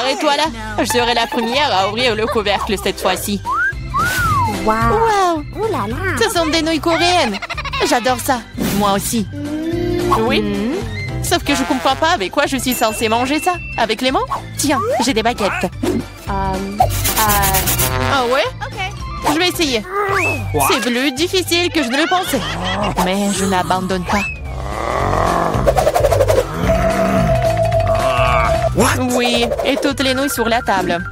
arrête-toi là. Je serai la première à ouvrir le couvercle cette fois-ci. Wow! Ouh là là. Ce sont des nouilles coréennes. J'adore ça. Moi aussi. Oui. Sauf que je comprends pas avec quoi je suis censée manger ça. Avec les mains? Tiens, j'ai des baguettes. Ah ouais? Je vais essayer. C'est plus difficile que je ne le pensais. Mais je n'abandonne pas. Oui, et toutes les nouilles sur la table.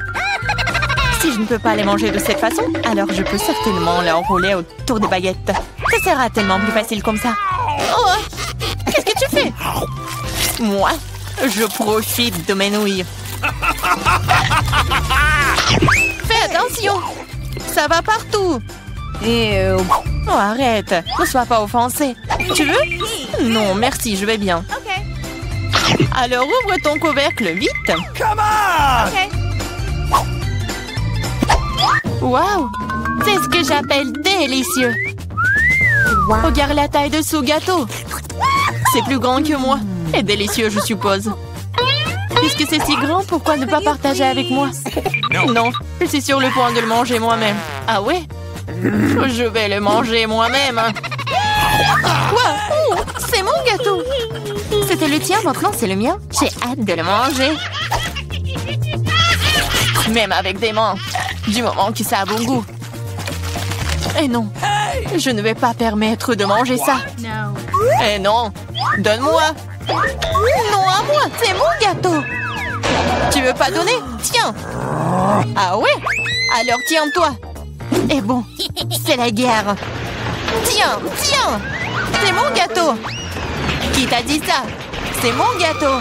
Si je ne peux pas les manger de cette façon, alors je peux certainement les enrouler autour des baguettes. Ça sera tellement plus facile comme ça. Oh! Qu'est-ce que tu fais? Moi, je profite de mes nouilles. Fais attention! Ça va partout! Oh, arrête! Ne sois pas offensé. Tu veux? Non, merci, je vais bien. Alors ouvre ton couvercle vite. Wow! C'est ce que j'appelle délicieux. Regarde la taille de ce gâteau. C'est plus grand que moi. Et délicieux, je suppose. Puisque c'est si grand, pourquoi ne pas partager avec moi? Non, je suis sur le point de le manger moi-même. Ah ouais? Je vais le manger moi-même. Quoi? Oh, c'est mon gâteau. C'était le tien, maintenant c'est le mien. J'ai hâte de le manger. Même avec des mains. Du moment que ça a bon goût. Et non, je ne vais pas permettre de manger ça. Eh non, donne-moi. Non, à moi, c'est mon gâteau. Tu veux pas donner? Tiens. Ah ouais? Alors tiens-toi. Et bon, c'est la guerre. Tiens, tiens. C'est mon gâteau. Qui t'a dit ça? C'est mon gâteau.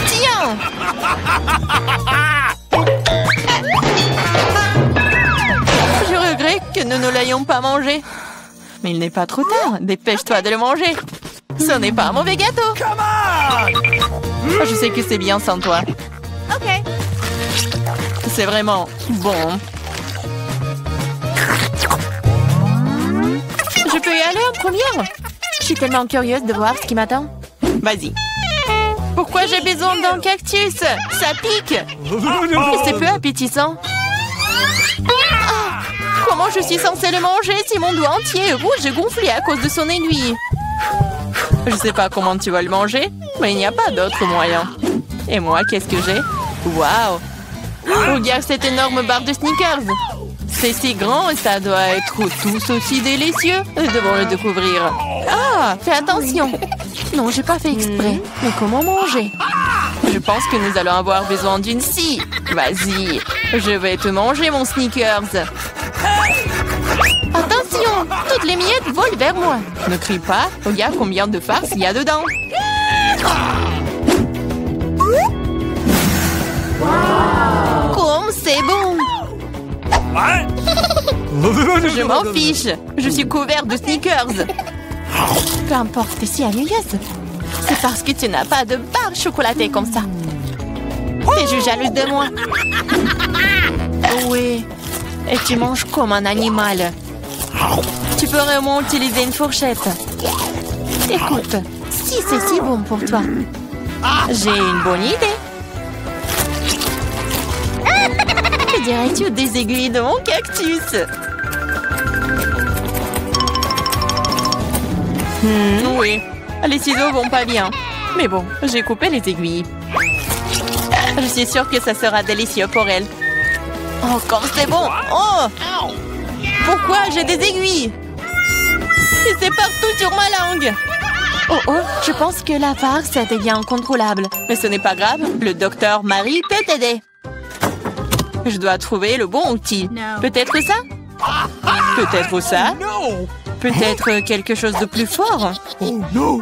Tiens. Je regrette que nous ne l'ayons pas mangé. Mais il n'est pas trop tard. Dépêche-toi de le manger. Ce n'est pas un mauvais gâteau. Je sais que c'est bien sans toi. C'est vraiment bon. Je peux y aller en première? Je suis tellement curieuse de voir ce qui m'attend. Vas-y. Pourquoi j'ai besoin d'un cactus? Ça pique. C'est peu appétissant. Ah, comment je suis censée le manger si mon doigt entier est rouge et gonflé à cause de son aiguille? Je sais pas comment tu vas le manger, mais il n'y a pas d'autre moyen. Et moi, qu'est-ce que j'ai? Waouh! Regarde cette énorme barre de Snickers. C'est si grand et ça doit être tous aussi délicieux. Nous devons le découvrir. Ah, fais attention. Non, j'ai pas fait exprès. Mais comment manger? Je pense que nous allons avoir besoin d'une scie. Vas-y, je vais te manger mon Snickers. Attention, toutes les miettes volent vers moi. Ne crie pas, regarde combien de farce il y a dedans. Comme c'est bon. Je m'en fiche. Je suis couvert de Snickers. Peu importe, t'es si ennuyeuse. C'est parce que tu n'as pas de barre chocolatée comme ça. T'es juste jalouse de moi. Oui. Et tu manges comme un animal. Tu peux vraiment utiliser une fourchette. Écoute, si c'est si bon pour toi, j'ai une bonne idée. Que dirais-tu des aiguilles de mon cactus? Oui, les ciseaux vont pas bien. Mais bon, j'ai coupé les aiguilles. Je suis sûre que ça sera délicieux pour elle. Oh, comme c'est bon! Oh! Pourquoi j'ai des aiguilles? Et c'est partout sur ma langue! Oh oh, je pense que la farce devient incontrôlable. Mais ce n'est pas grave, le docteur Marie peut t'aider. Je dois trouver le bon outil. Peut-être ça? Peut-être ça? Peut-être quelque chose de plus fort?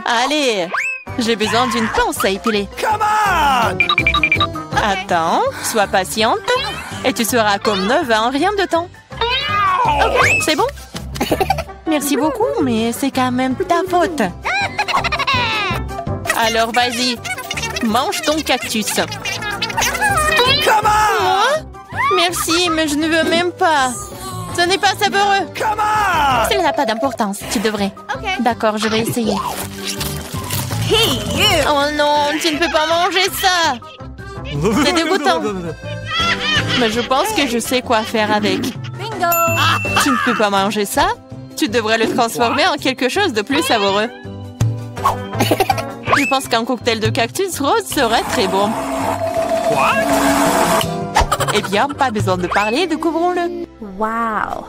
Allez, j'ai besoin d'une pince à épiler. Attends, sois patiente. Et tu seras comme neuve en rien de temps. Ok, c'est bon? Merci beaucoup, mais c'est quand même ta faute. Alors vas-y, mange ton cactus. Moi? Merci, mais je ne veux même pas. Ce n'est pas savoureux. Cela n'a pas d'importance, tu devrais. D'accord, je vais essayer. Oh non, tu ne peux pas manger ça. C'est dégoûtant. Mais je pense que je sais quoi faire avec. Tu ne peux pas manger ça? Tu devrais le transformer en quelque chose de plus savoureux. Je pense qu'un cocktail de cactus rose serait très bon. Eh bien, pas besoin de parler, découvrons-le. Wow.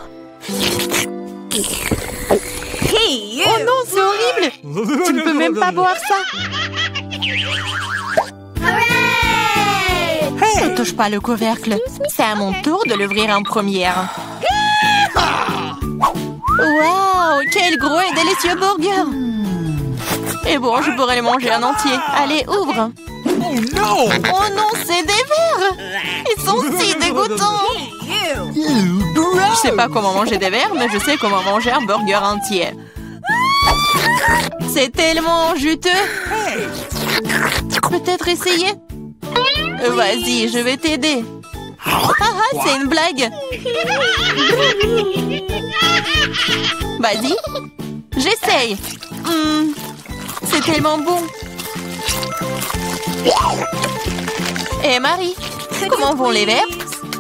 Oh non, c'est horrible! Tu ne peux même pas boire ça! Ne touche pas le couvercle. C'est à mon tour de l'ouvrir en première. Waouh! Quel gros et délicieux burger! Et bon, je pourrais le manger en entier. Allez, ouvre! Oh non, c'est des vers! Ils sont si dégoûtants! Je sais pas comment manger des vers, mais je sais comment manger un burger entier. C'est tellement juteux! Peut-être essayer? Vas-y, je vais t'aider. C'est une blague. Vas-y, j'essaye. C'est tellement bon. Et Marie, comment vont les verres?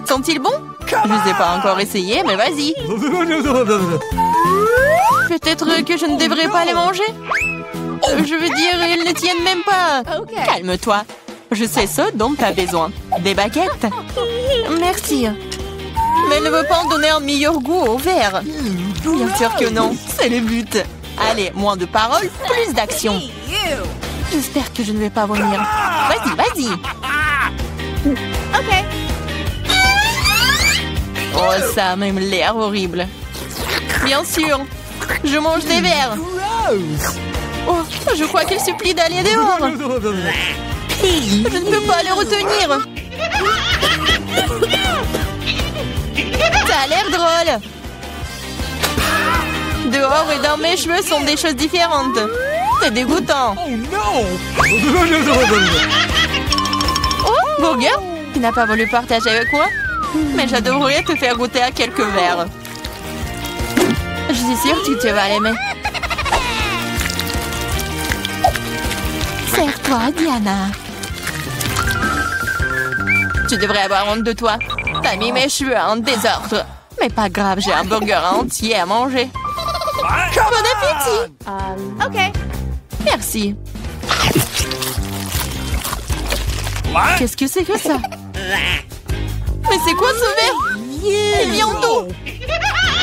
Sont-ils bons? Je ne ai pas encore essayé, mais vas-y. Peut-être que je ne devrais pas les manger. Je veux dire, ils ne tiennent même pas. Calme-toi. Je sais ce dont tu as besoin. Des baguettes. Merci. Mais ne veux pas en donner un meilleur goût au verre. Bien sûr que non. C'est le but. Allez, moins de paroles, plus d'action. J'espère que je ne vais pas vomir. Vas-y, vas-y. Ok. Oh, ça a même l'air horrible. Bien sûr. Je mange des verres. Oh, je crois qu'il supplie d'aller dehors. Je ne peux pas le retenir. Ça a l'air drôle. Dehors et dans mes cheveux sont des choses différentes. C'est dégoûtant. Oh, burger, tu n'as pas voulu partager avec moi? Mais j'adorerais te faire goûter à quelques verres. Je suis sûre que tu vas l'aimer. Serre-toi, Diana. Tu devrais avoir honte de toi. T'as mis mes cheveux en désordre. Mais pas grave, j'ai un burger entier à manger. Bon appétit! Ok. Merci. Qu'est-ce que c'est que ça? Mais c'est quoi ce verre? Il vient d'où?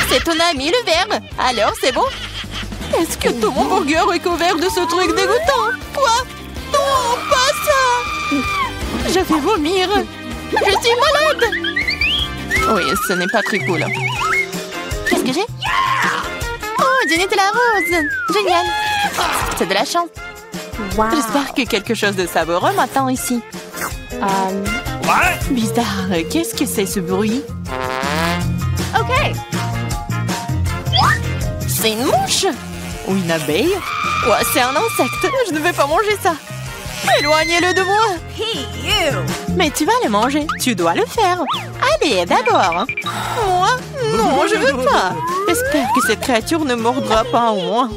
C'est ton ami le verre. Alors, c'est bon? Est-ce que tout mon burger est couvert de ce truc dégoûtant? Quoi? Non, pas ça! Je vais vomir. Je suis malade. Oui, ce n'est pas très cool. Qu'est-ce que j'ai? Oh, Jenny de la rose. Génial. C'est de la chance. Wow. J'espère que quelque chose de savoureux m'attend ici. Bizarre. Qu'est-ce que c'est ce bruit? Ok. C'est une mouche? Ou une abeille? Ouais, c'est un insecte. Je ne vais pas manger ça. Éloignez-le de moi. Mais tu vas le manger. Tu dois le faire. Allez, d'abord. Moi? Non, je veux pas. J'espère que cette créature ne mordra pas en moi.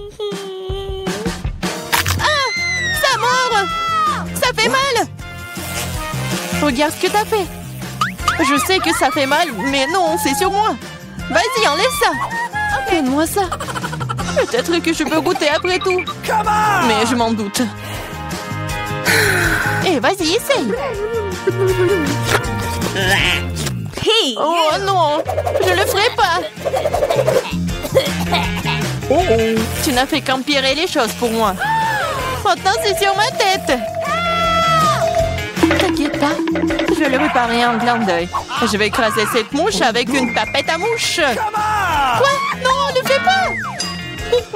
Ah! Ça mord! Ça fait mal! Regarde ce que t'as fait. Je sais que ça fait mal, mais non, c'est sur moi. Vas-y, enlève ça. Donne-moi ça. Peut-être que je peux goûter après tout. Mais je m'en doute. Et vas-y, essaye. Oh non, je le ferai pas. Tu n'as fait qu'empirer les choses pour moi. Maintenant, c'est sur ma tête. T'inquiète pas, je vais le réparer en clin d'œil. Je vais écraser cette mouche avec une tapette à mouche. Quoi? Non, ne fais pas.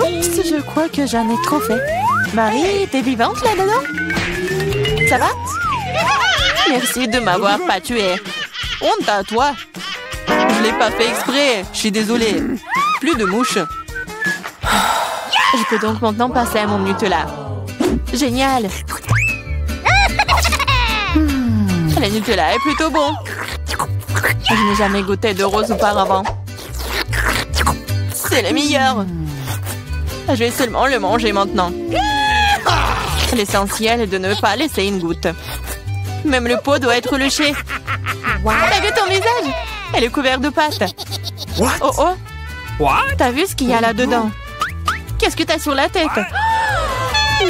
Oups, je crois que j'en ai trop fait. Marie, t'es vivante là-dedans? Ça va? Merci de m'avoir pas tué. Honte à toi. Je l'ai pas fait exprès. Je suis désolée. Plus de mouches. Je peux donc maintenant passer à mon Nutella. Génial. Le Nutella est plutôt bon. Je n'ai jamais goûté de rose auparavant. C'est le meilleur. Je vais seulement le manger maintenant. L'essentiel est de ne pas laisser une goutte. Même le pot doit être léché. T'as vu ton visage? Elle est couverte de pâte. Oh oh! T'as vu ce qu'il y a là-dedans? Qu'est-ce que t'as sur la tête?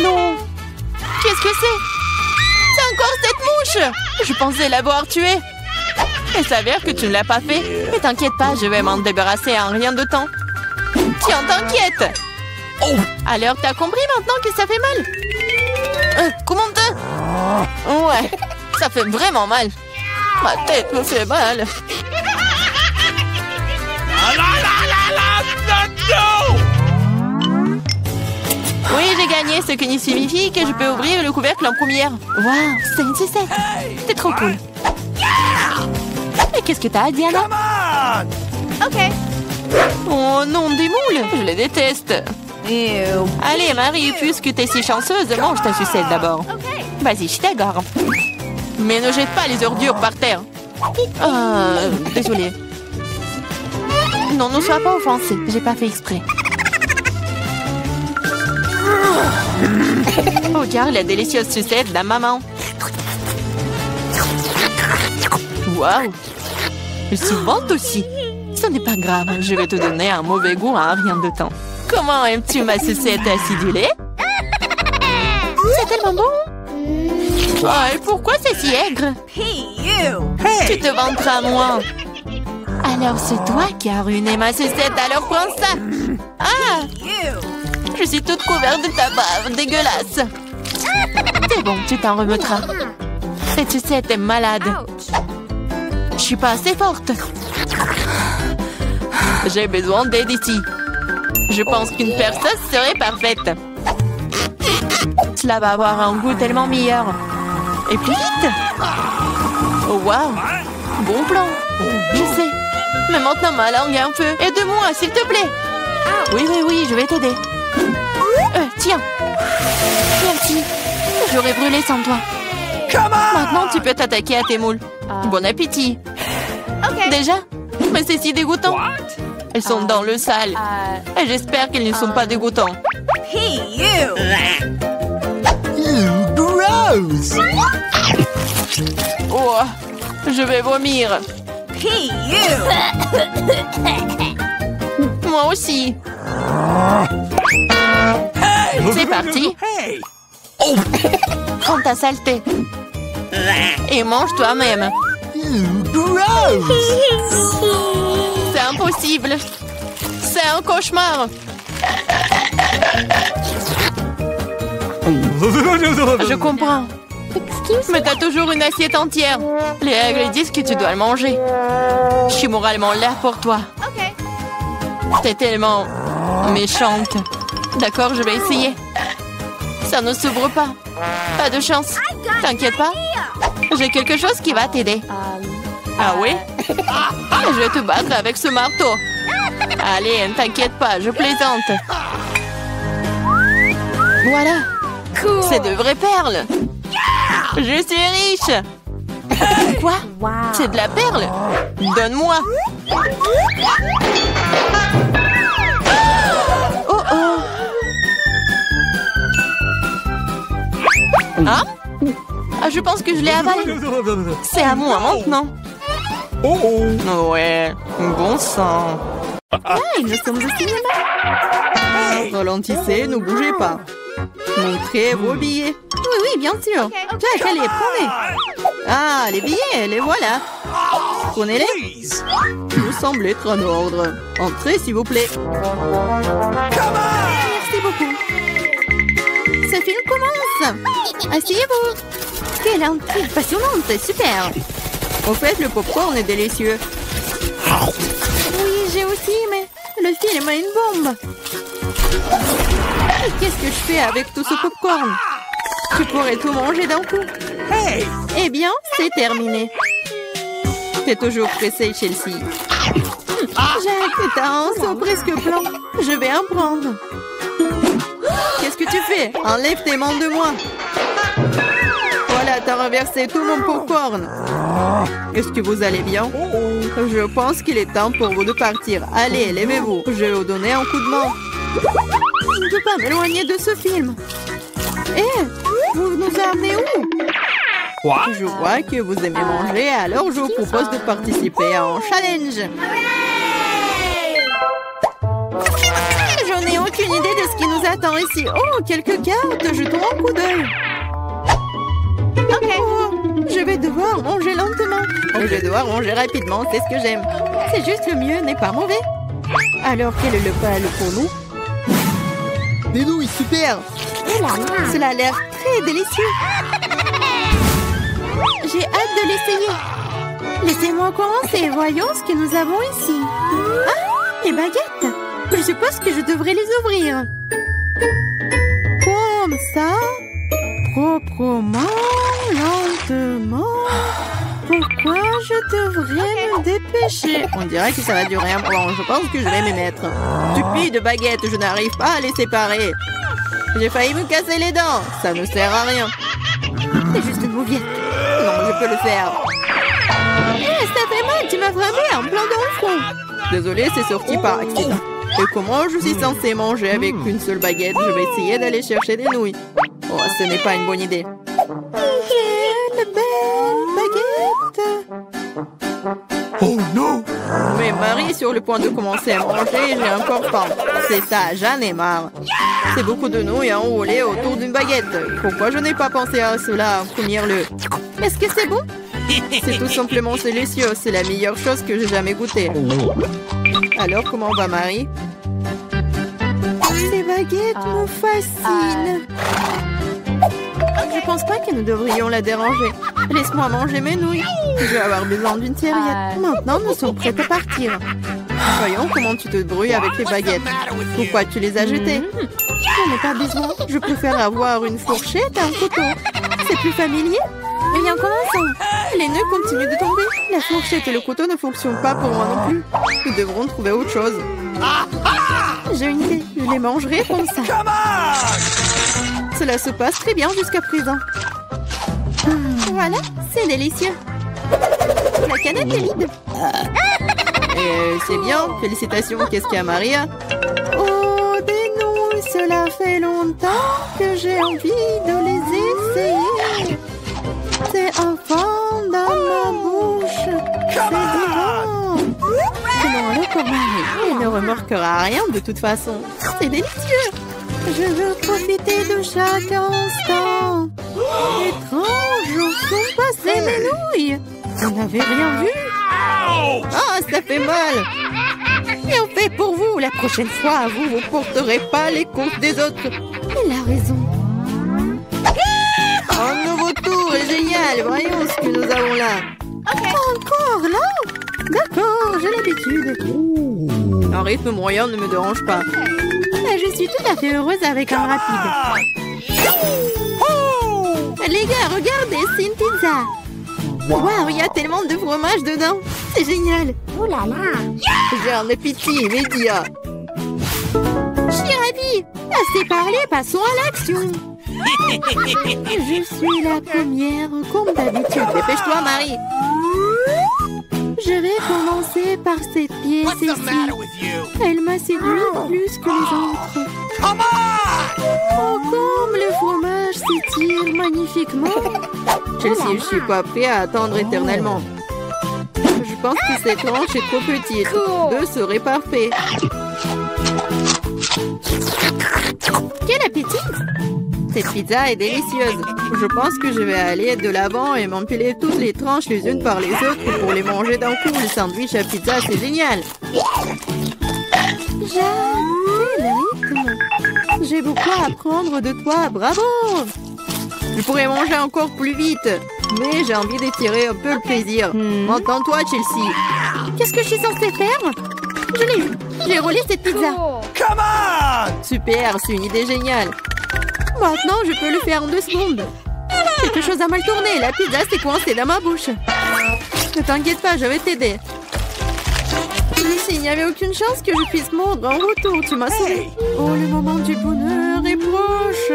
Non! Qu'est-ce que c'est? C'est encore cette mouche! Je pensais l'avoir tuée. Il s'avère que tu ne l'as pas fait. Mais t'inquiète pas, je vais m'en débarrasser en rien de temps. Tiens, t'inquiète! Alors, t'as compris maintenant que ça fait mal? Comment te... Ouais, ça fait vraiment mal. Ma tête me fait mal. Oui, j'ai gagné, ce qui signifie que je peux ouvrir le couvercle en première. Waouh, c'est une sucette. C'est trop cool. Mais qu'est-ce que t'as, Diana? OK. Oh non, des moules. Je les déteste. Allez, Marie, puisque t'es si chanceuse, mange ta sucette d'abord. Vas-y, je t'égare. Mais ne jette pas les ordures par terre. Désolée. Non, ne sois pas offensée. J'ai pas fait exprès. Oh, regarde la délicieuse sucette de la maman. Waouh! Elle se vante aussi. Ce n'est pas grave, je vais te donner un mauvais goût en rien de temps. Comment aimes-tu ma sucette acidulée? C'est tellement bon! Oh, et pourquoi c'est si aigre? Tu te vanteras à moi. Alors c'est toi qui as ruiné ma sucette, alors prends ça. Ah! Je suis toute couverte de ta bave, dégueulasse. C'est bon, tu t'en remettras. Cette sucette est malade. Je suis pas assez forte. J'ai besoin d'aide ici. Je pense qu'une perceuse serait parfaite. Cela va avoir un goût tellement meilleur. Et plus vite. Oh, waouh. Bon plan. Je sais. Mais maintenant ma langue est un peu. Aide-moi, s'il te plaît. Oui, je vais t'aider. Tiens. Merci. J'aurais brûlé sans toi. Maintenant, tu peux t'attaquer à tes moules. Bon appétit. Déjà? Mais c'est si dégoûtant. Elles sont dans le sale. Et j'espère qu'elles ne sont pas dégoûtants. Gross! Oh, je vais vomir. Moi aussi. C'est parti. Prends ta saleté. Et mange toi-même. Gross! C'est impossible. C'est un cauchemar. Je comprends. Mais t'as toujours une assiette entière. Les règles disent que tu dois le manger. Je suis moralement là pour toi. T'es tellement méchante. D'accord, je vais essayer. Ça ne s'ouvre pas. Pas de chance. T'inquiète pas. J'ai quelque chose qui va t'aider. Ah oui? Je vais te battre avec ce marteau. Allez, ne t'inquiète pas, je plaisante. Voilà. C'est de vraies perles. Je suis riche. Quoi? C'est de la perle? Donne-moi. Oh oh. Hein? Ah, je pense que je l'ai avalé. C'est à moi maintenant. Ouais, bon sang. Hey, nous sommes au cinéma. Ralentissez, ne bougez pas. Montrez vos billets. Oui, bien sûr. Jack, allez, prenez. Ah, les billets, les voilà. Prenez-les. Vous semblez être en ordre. Entrez, s'il vous plaît. Merci beaucoup. Ce film commence. Asseyez-vous. Quelle intrigue passionnante, super. Au fait, le popcorn est délicieux. Oui, j'ai aussi, mais le film a une bombe. Qu'est-ce que je fais avec tout ce popcorn? Tu pourrais tout manger d'un coup. Eh bien, c'est terminé. T'es toujours pressé, Chelsea. Jack, t'as un seau presque blanc. Je vais en prendre. Qu'est-ce que tu fais? Enlève tes mains de moi. Voilà, t'as renversé tout mon popcorn. Est-ce que vous allez bien? Je pense qu'il est temps pour vous de partir. Allez, levez-vous. Je vais vous donner un coup de main. Je ne peux pas m'éloigner de ce film. Hé, vous nous amenez où? Je vois que vous aimez manger, alors je vous propose de participer à un challenge. J'en ai aucune idée de ce qui nous attend ici. Oh, quelques cartes, jetons un coup d'œil. Ok. Oh, je vais devoir manger lentement. Je vais devoir manger rapidement, c'est ce que j'aime. C'est juste le mieux, n'est pas mauvais. Alors, quel est le plat pour nous? Des nouilles, super! Cela a l'air très délicieux. J'ai hâte de l'essayer. Laissez-moi commencer. Voyons ce que nous avons ici. Ah, les baguettes. Je suppose que je devrais les ouvrir. Comme ça. Proprement, lentement. Pourquoi je devrais me dépêcher? On dirait que ça va durer un moment. Je pense que je vais m'y mettre. Stupide baguette, je n'arrive pas à les séparer. J'ai failli me casser les dents. Ça ne sert à rien. C'est juste une mouviette. Non, je peux le faire. Ça fait mal, tu m'as frappé en plein dans le front. Désolée, c'est sorti par accident. Et comment je suis censée manger avec une seule baguette? Je vais essayer d'aller chercher des nouilles. Oh, ce n'est pas une bonne idée. Quelle belle baguette! Oh non! Mais Marie est sur le point de commencer à manger et j'ai encore faim. C'est ça, j'en ai marre. C'est beaucoup de nouilles enroulées autour d'une baguette. Pourquoi je n'ai pas pensé à cela en premier lieu? Est-ce que c'est bon? C'est tout simplement délicieux. C'est la meilleure chose que j'ai jamais goûtée. Alors, comment va Marie? Ces baguettes me fascinent. Je pense pas que nous devrions la déranger. Laisse-moi manger mes nouilles. Je vais avoir besoin d'une serviette. Maintenant, nous sommes prêts à partir. Voyons comment tu te débrouilles avec les baguettes. Pourquoi tu les as jetées? J'en ai pas besoin. Je préfère avoir une fourchette et un couteau. C'est plus familier. Eh bien, commençons. Les nœuds continuent de tomber. La fourchette et le couteau ne fonctionnent pas pour moi non plus. Nous devrons trouver autre chose. J'ai une idée. Je les mangerai comme ça. Cela se passe très bien jusqu'à présent. Voilà, c'est délicieux. La canette est vide. C'est bien. Félicitations. Qu'est-ce qu'il y a, Maria? Oh, des nouilles. Cela fait longtemps que j'ai envie de les essayer. C'est un fond dans ma bouche. C'est divin. Sinon, alors pour Marie, elle ne remarquera rien de toute façon. C'est délicieux. Je veux profiter de chaque instant. Étrange, où sont passées mes nouilles? Vous n'avez rien vu? Ah, ça fait mal. Et on fait pour vous. La prochaine fois, vous ne porterez pas les comptes des autres. Elle a raison. Un nouveau tour est génial. Voyons ce que nous avons là. Encore là? D'accord, j'ai l'habitude. Un rythme moyen ne me dérange pas. Je suis tout à fait heureuse avec un rapide. Les gars, regardez, c'est une pizza. Waouh, il y a tellement de fromage dedans. C'est génial. Oh là là. J'ai un appétit immédiat. Je suis ravie. Assez parlé, passons à l'action. Je suis la première, comme d'habitude. Dépêche-toi, Marie. Je vais commencer par cette pièce ici. Elle m'a séduit plus que les autres. Oh, comme le fromage s'étire magnifiquement. Chelsea, je suis pas prêt à attendre éternellement. Je pense que cette tranche est trop petite. Deux seraient parfaits. Quel appétit! Cette pizza est délicieuse. Je pense que je vais aller de l'avant et m'empiler toutes les tranches les unes par les autres pour les manger d'un coup. Le sandwich à pizza, c'est génial. J'adore le rythme. J'ai beaucoup à apprendre de toi. Bravo! Je pourrais manger encore plus vite, mais j'ai envie d'étirer un peu le plaisir. Entends-toi, Chelsea. Qu'est-ce que je suis censée faire? Je l'ai eu. J'ai roulé cette pizza. Super, c'est une idée géniale. Maintenant, je peux le faire en 2 secondes. Quelque chose a mal tourné. La pizza s'est coincée dans ma bouche. Ne t'inquiète pas, je vais t'aider. Ici, il n'y avait aucune chance que je puisse mordre en retour. Tu m'as sauvé. Oh, le moment du bonheur est proche.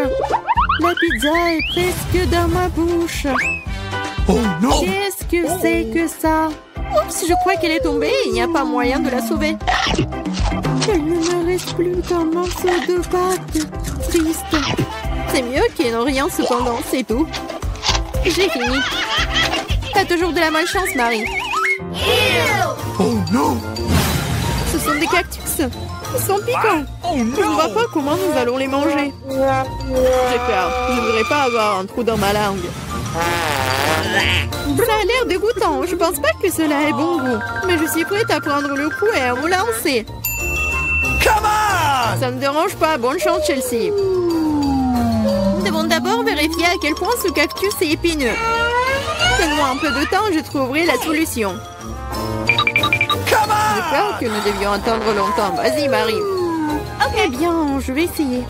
La pizza est presque dans ma bouche. Oh non! Qu'est-ce que c'est que ça? Oups, je crois qu'elle est tombée. Il n'y a pas moyen de la sauver. Il ne me reste plus qu'un morceau de pâte. Triste. C'est mieux qu'il n'y ait rien cependant, c'est tout. J'ai fini. T'as toujours de la malchance, Marie. Oh non! Ce sont des cactus. Ils sont piquants. Oh Je ne vois pas comment nous allons les manger. J'ai peur. Je ne voudrais pas avoir un trou dans ma langue. Ça a l'air dégoûtant. Je pense pas que cela ait bon goût. Mais je suis prête à prendre le coup et à vous lancer. Come on! Ça ne dérange pas. Bonne chance, Chelsea. Nous devons d'abord vérifier à quel point ce cactus est épineux. Donne-moi un peu de temps, je trouverai la solution. J'ai peur que nous devions attendre longtemps. Vas-y, Marie. Eh bien, je vais essayer.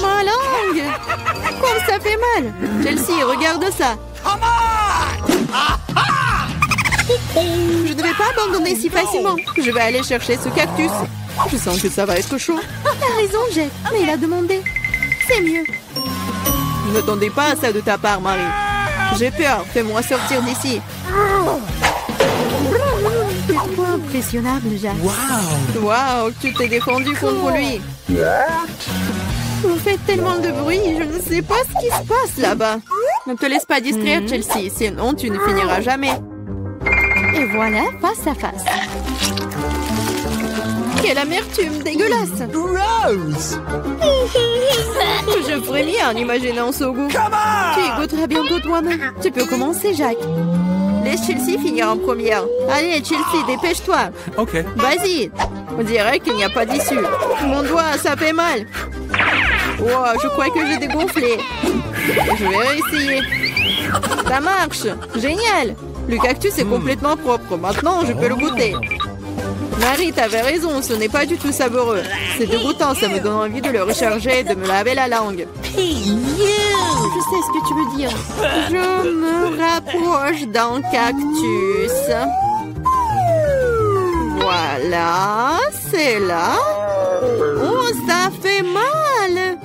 Ma langue! Comme ça fait mal! Chelsea, regarde ça! Je ne vais pas abandonner si facilement. Je vais aller chercher ce cactus. Je sens que ça va être chaud. T'as raison, Jack, mais il a demandé. C'est mieux. Je n'attendais pas à ça de ta part, Marie. J'ai peur. Fais-moi sortir d'ici. C'est trop impressionnable, Jack. Wow, tu t'es défendu contre lui. Vous faites tellement de bruit, je ne sais pas ce qui se passe là-bas. Ne te laisse pas distraire, Chelsea, sinon tu ne finiras jamais. Et voilà, face à face. Quelle amertume dégueulasse. Gross! Je frémis en imaginant ce goût. Tu y goûteras bientôt toi-même. Tu peux commencer, Jack. Laisse Chelsea finir en première. Allez, Chelsea, dépêche-toi. OK. Vas-y. On dirait qu'il n'y a pas d'issue. Mon doigt, ça fait mal. Wow, je crois que j'ai dégonflé. Je vais réessayer. Ça marche. Génial. Le cactus est complètement propre. Maintenant, je peux le goûter. Marie, t'avais raison. Ce n'est pas du tout savoureux. C'est dégoûtant. Ça me donne envie de le recharger et de me laver la langue. Je sais ce que tu veux dire. Je me rapproche d'un cactus. Voilà, c'est là. Oh, ça fait mal.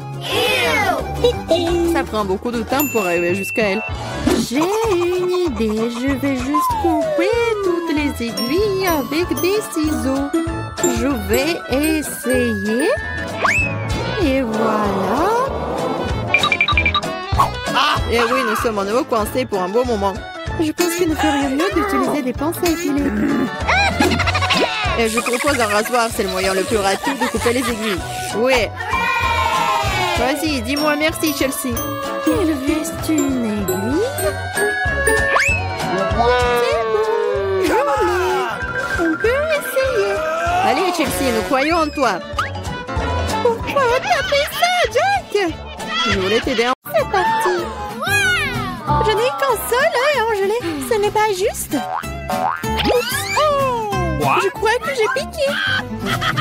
Ça prend beaucoup de temps pour arriver jusqu'à elle. J'ai une idée. Je vais juste couper toutes les aiguilles avec des ciseaux. Je vais essayer. Et voilà. Et oui, nous sommes à nouveau coincés pour un beau moment. Je pense qu'il ne ferait mieux d'utiliser des pinces à épiler. Et je propose un rasoir, c'est le moyen le plus rapide de couper les aiguilles. Oui. Vas-y, dis-moi merci, Chelsea. Il reste une aiguille. C'est bon, joli. On peut essayer. Allez, Chelsea, nous croyons en toi. Pourquoi t'as fait ça, Jack? Je voulais t'aider. C'est parti. Je n'ai qu'un seul œil, Angélé. Ce n'est pas juste. Oups. Je crois que j'ai piqué.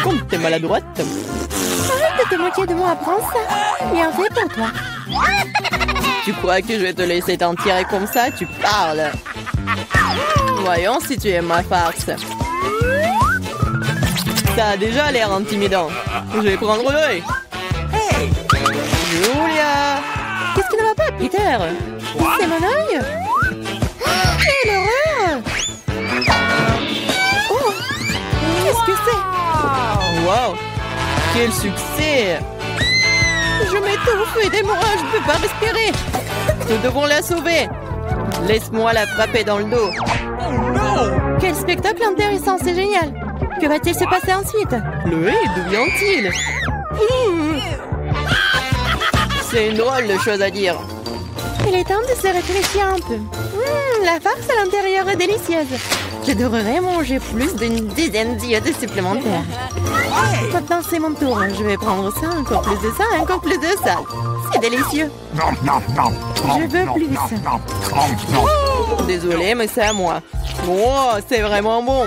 Comme t'es maladroite. Arrête de te moquer de moi, prends ça. Bien fait pour toi. Tu crois que je vais te laisser t'en tirer comme ça? Tu parles. Voyons si tu aimes ma farce. Ça a déjà l'air intimidant. Je vais prendre l'œil. Hey, Julia! Qu'est-ce qui ne va pas, Peter! C'est mon œil. Quelle horreur! Oh! Qu'est-ce que c'est? Wow! Quel succès! Je m'étouffe, aidez-moi, je ne peux pas respirer. Nous devons la sauver! Laisse-moi la frapper dans le dos. Quel spectacle intéressant, c'est génial. Que va-t-il se passer ensuite? Le hé, d'où vient-il? C'est une drôle de chose à dire. Il est temps de se réfléchir un peu. La farce à l'intérieur est délicieuse. Je devrais manger plus d'une dizaine d'iodes supplémentaires. Maintenant, c'est mon tour. Je vais prendre ça, encore plus de ça, encore plus de ça. C'est délicieux. Je veux plus. Désolée, mais c'est à moi. Oh, c'est vraiment bon.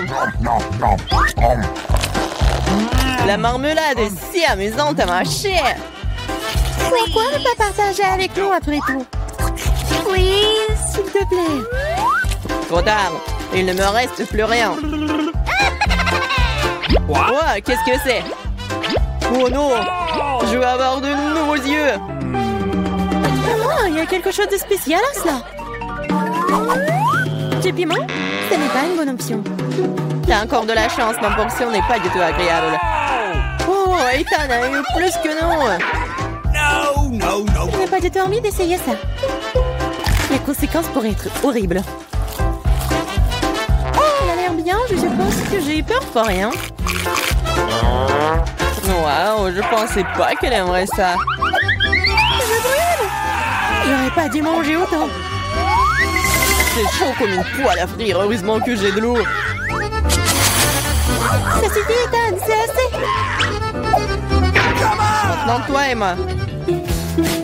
La marmelade est si amusante à mâcher. Pourquoi ne pas partager avec nous après tout? Oui, s'il te plaît. Trop tard. Il ne me reste plus rien. Oh, qu'est-ce que c'est? Oh non! Je vais avoir de nouveaux yeux. Oh, il y a quelque chose de spécial à cela. Du piment? Ce n'est pas une bonne option. T'as encore de la chance, ma portion n'est pas du tout agréable. Oh, Ethan a eu plus que non. No, no, no. Je n'ai pas du tout envie d'essayer ça. Les conséquences pourraient être horribles. Oh, elle a l'air bien, je suppose que j'ai eu peur pour rien. Waouh, je pensais pas qu'elle aimerait ça. Je brûle! J'aurais pas dû manger autant. C'est chaud comme une poêle à frire. Heureusement que j'ai de l'eau. Ça suffit, Ethan, c'est assez. Maintenant, toi, Emma.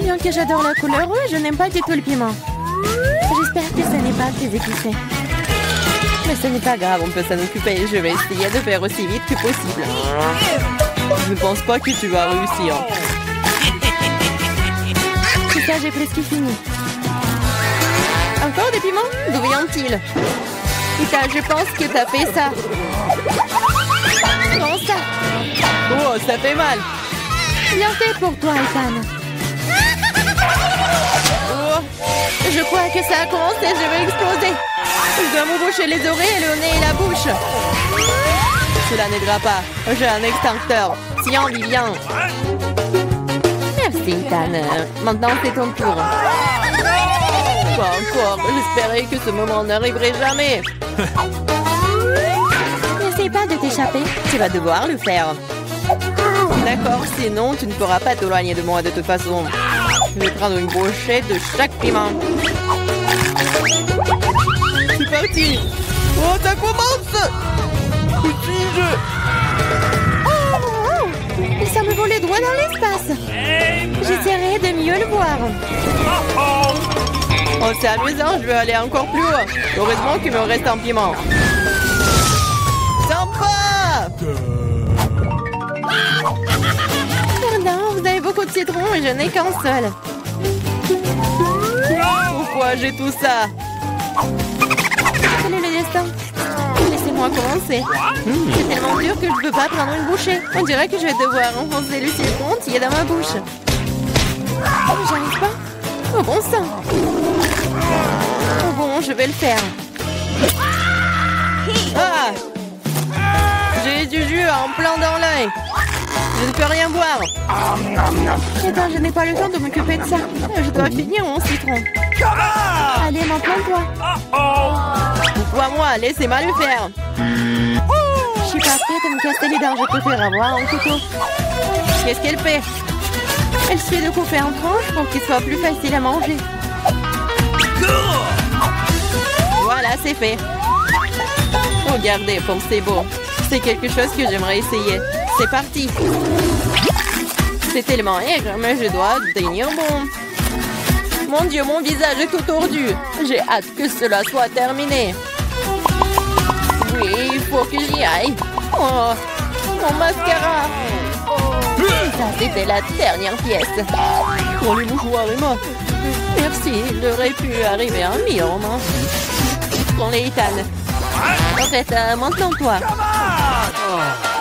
Bien que j'adore la couleur rouge, je n'aime pas du tout le piment. J'espère que ce n'est pas très épicé. Mais ce n'est pas grave, on peut s'en occuper. Je vais essayer de faire aussi vite que possible. Je ne pense pas que tu vas réussir. C'est ça, j'ai presque fini. Encore des piments? D'où viennent-ils? Ethan, je pense que t'as fait ça. Prends ça. Oh, ça fait mal. Bien fait pour toi, Ethan. Oh, Je crois que ça a commencé, je vais exploser. Je dois me boucher les oreilles, le nez et la bouche. cela n'aidera pas. J'ai un extincteur. Tiens, Vivian. Merci, Ethan. Maintenant, c'est ton tour. Pas encore. J'espérais que ce moment n'arriverait jamais. N'essaie pas de t'échapper. Tu vas devoir le faire. D'accord, sinon tu ne pourras pas t'éloigner de moi de toute façon. Je vais prendre une brochette de chaque piment. C'est parti. Oh, ça commence. Où suis-je? Oh, il semble voler droit dans l'espace. J'essaierai de mieux le voir. Oh, c'est amusant, je vais aller encore plus haut. Heureusement qu'il me reste un piment. Sympa! Pardon, vous avez beaucoup de citron et je n'ai qu'un seul. Pourquoi j'ai tout ça? Quel est le destin? Laissez-moi commencer. C'est tellement dur que je ne peux pas prendre une bouchée. On dirait que je vais devoir enfoncer le citron entier dans ma bouche. Oh, j'arrive pas. Oh bon sang. Oh bon, je vais le faire. Ah! J'ai du jus en plein dans l'œil. Je ne peux rien boire. Attends, je n'ai pas le temps de m'occuper de ça. Je dois finir mon citron. Allez, maintenant toi. Pourquoi moi? Laissez-moi le faire. Je suis pas prête à me casser les dents. Je préfère avoir un couteau. Qu'est-ce qu'elle fait? Elle suffit de couper en tranches pour qu'il soit plus facile à manger. Voilà, c'est fait. Regardez comme c'est beau. C'est quelque chose que j'aimerais essayer. C'est parti. C'est tellement aigre, mais je dois tenir bon. Mon Dieu, mon visage est tout tordu. J'ai hâte que cela soit terminé. Oui, il faut que j'y aille. Oh, mon mascara. Ça, c'était la dernière pièce. Oh, les mouchoirs, Emma. Merci, il aurait pu arriver un million. Prends-les, Ethan. En fait, maintenant toi.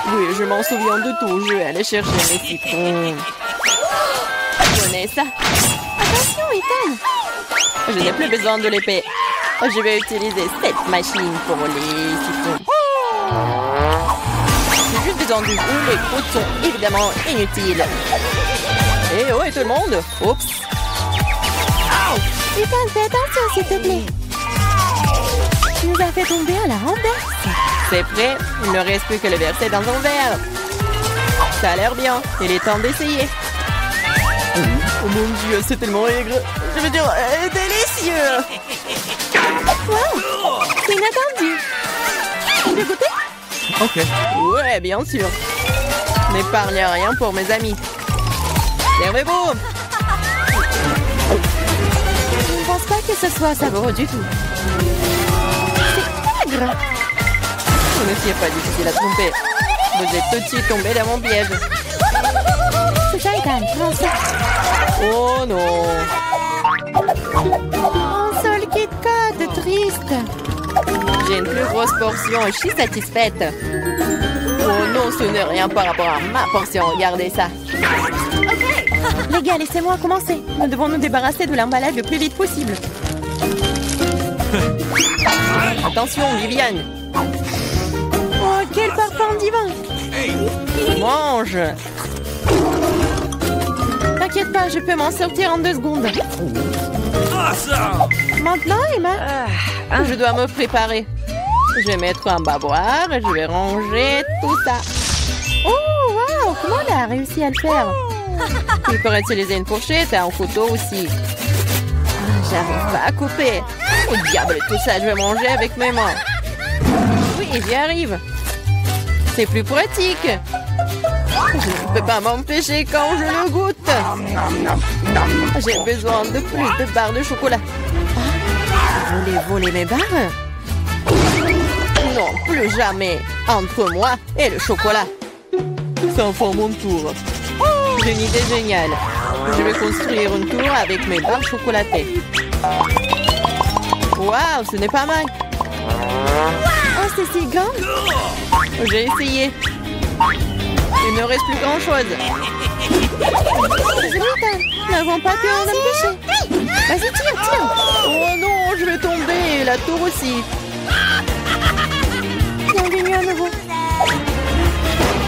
Oui, je m'en souviens de tout. Je vais aller chercher mes citrons. Prenez ça. Attention, Ethan. Je n'ai plus besoin de l'épée. Je vais utiliser cette machine pour les citrons. J'ai juste besoin du goût. Les croûtes sont évidemment inutiles. Et oh, et tout le monde. Oups. Ethan, fais attention, s'il te plaît. Tu nous as fait tomber à la renverse. C'est prêt. Il ne reste plus que le verser dans un verre. Ça a l'air bien. Il est temps d'essayer. Oh mon Dieu, c'est tellement aigre. Je veux dire, délicieux. Wow, c'est inattendu. Tu veux goûter? Ok. Ouais, bien sûr. N'épargne rien pour mes amis. Servez-vous. Je ne pense pas que ce soit savoureux du tout. C'est aigre. Ce n'est pas difficile à tromper. Vous êtes tout de suite tombé dans mon piège. C'est ça, Ethan. Prends ça. Oh non. Un seul Kit Kat, triste. J'ai une plus grosse portion et je suis satisfaite. Oh non, ce n'est rien par rapport à ma portion. Regardez ça. Les gars, laissez-moi commencer. Nous devons nous débarrasser de l'emballage le plus vite possible. Attention, Viviane. Oh, quel parfum divin. Mange. T'inquiète pas, je peux m'en sortir en 2 secondes. Maintenant, Emma, je dois me préparer. Je vais mettre un bavoir et je vais ranger tout ça. Oh, wow! Comment elle a réussi à le faire? Il pourrait utiliser une fourchette et un couteau aussi. J'arrive pas à couper. Oh diable, tout ça, je vais manger avec mes mains. Oui, j'y arrive. C'est plus pratique. Je ne peux pas m'empêcher quand je le goûte. J'ai besoin de plus de barres de chocolat. Vous voulez voler mes barres? Non, plus jamais. Entre moi et le chocolat. C'est enfin mon tour. J'ai une idée géniale. Je vais construire une tour avec mes barres chocolatées. Waouh, ce n'est pas mal. Oh, c'est si grand. J'ai essayé. Il ne reste plus grand-chose. Nous n'avons pas pu en empêcher. Vas-y, tire. Oh non, je vais tomber. La tour aussi. Bienvenue à nouveau.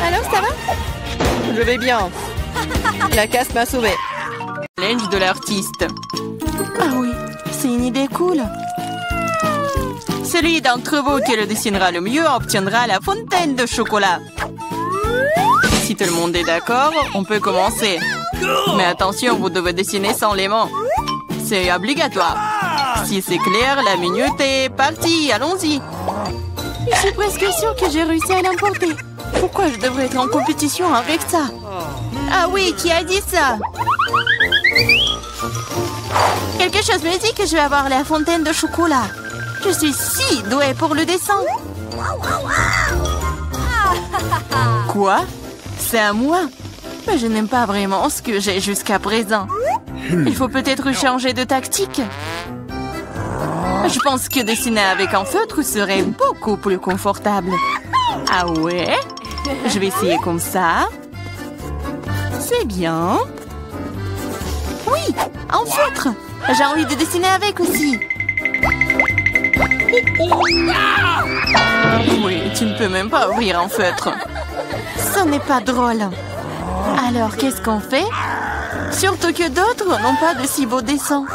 Alors, ça va? Je vais bien. La casse m'a sauvé. Linge de l'artiste. Ah oui, c'est une idée cool. Celui d'entre vous qui le dessinera le mieux obtiendra la fontaine de chocolat. Si tout le monde est d'accord, on peut commencer. Mais attention, vous devez dessiner sans les mains. C'est obligatoire. Si c'est clair, la minute est partie. Allons-y. Je suis presque sûre que j'ai réussi à l'emporter. Pourquoi je devrais être en compétition avec ça? Ah oui, qui a dit ça? Quelque chose me dit que je vais avoir la fontaine de chocolat. Je suis si douée pour le dessin. Quoi? C'est à moi? Mais je n'aime pas vraiment ce que j'ai jusqu'à présent. Il faut peut-être changer de tactique. Je pense que dessiner avec un feutre serait beaucoup plus confortable. Ah ouais? Je vais essayer comme ça. C'est bien. Oui, un feutre. J'ai envie de dessiner avec aussi. Oui, tu ne peux même pas ouvrir un feutre. Ce n'est pas drôle. Alors, qu'est-ce qu'on fait? Surtout que d'autres n'ont pas de si beaux dessins.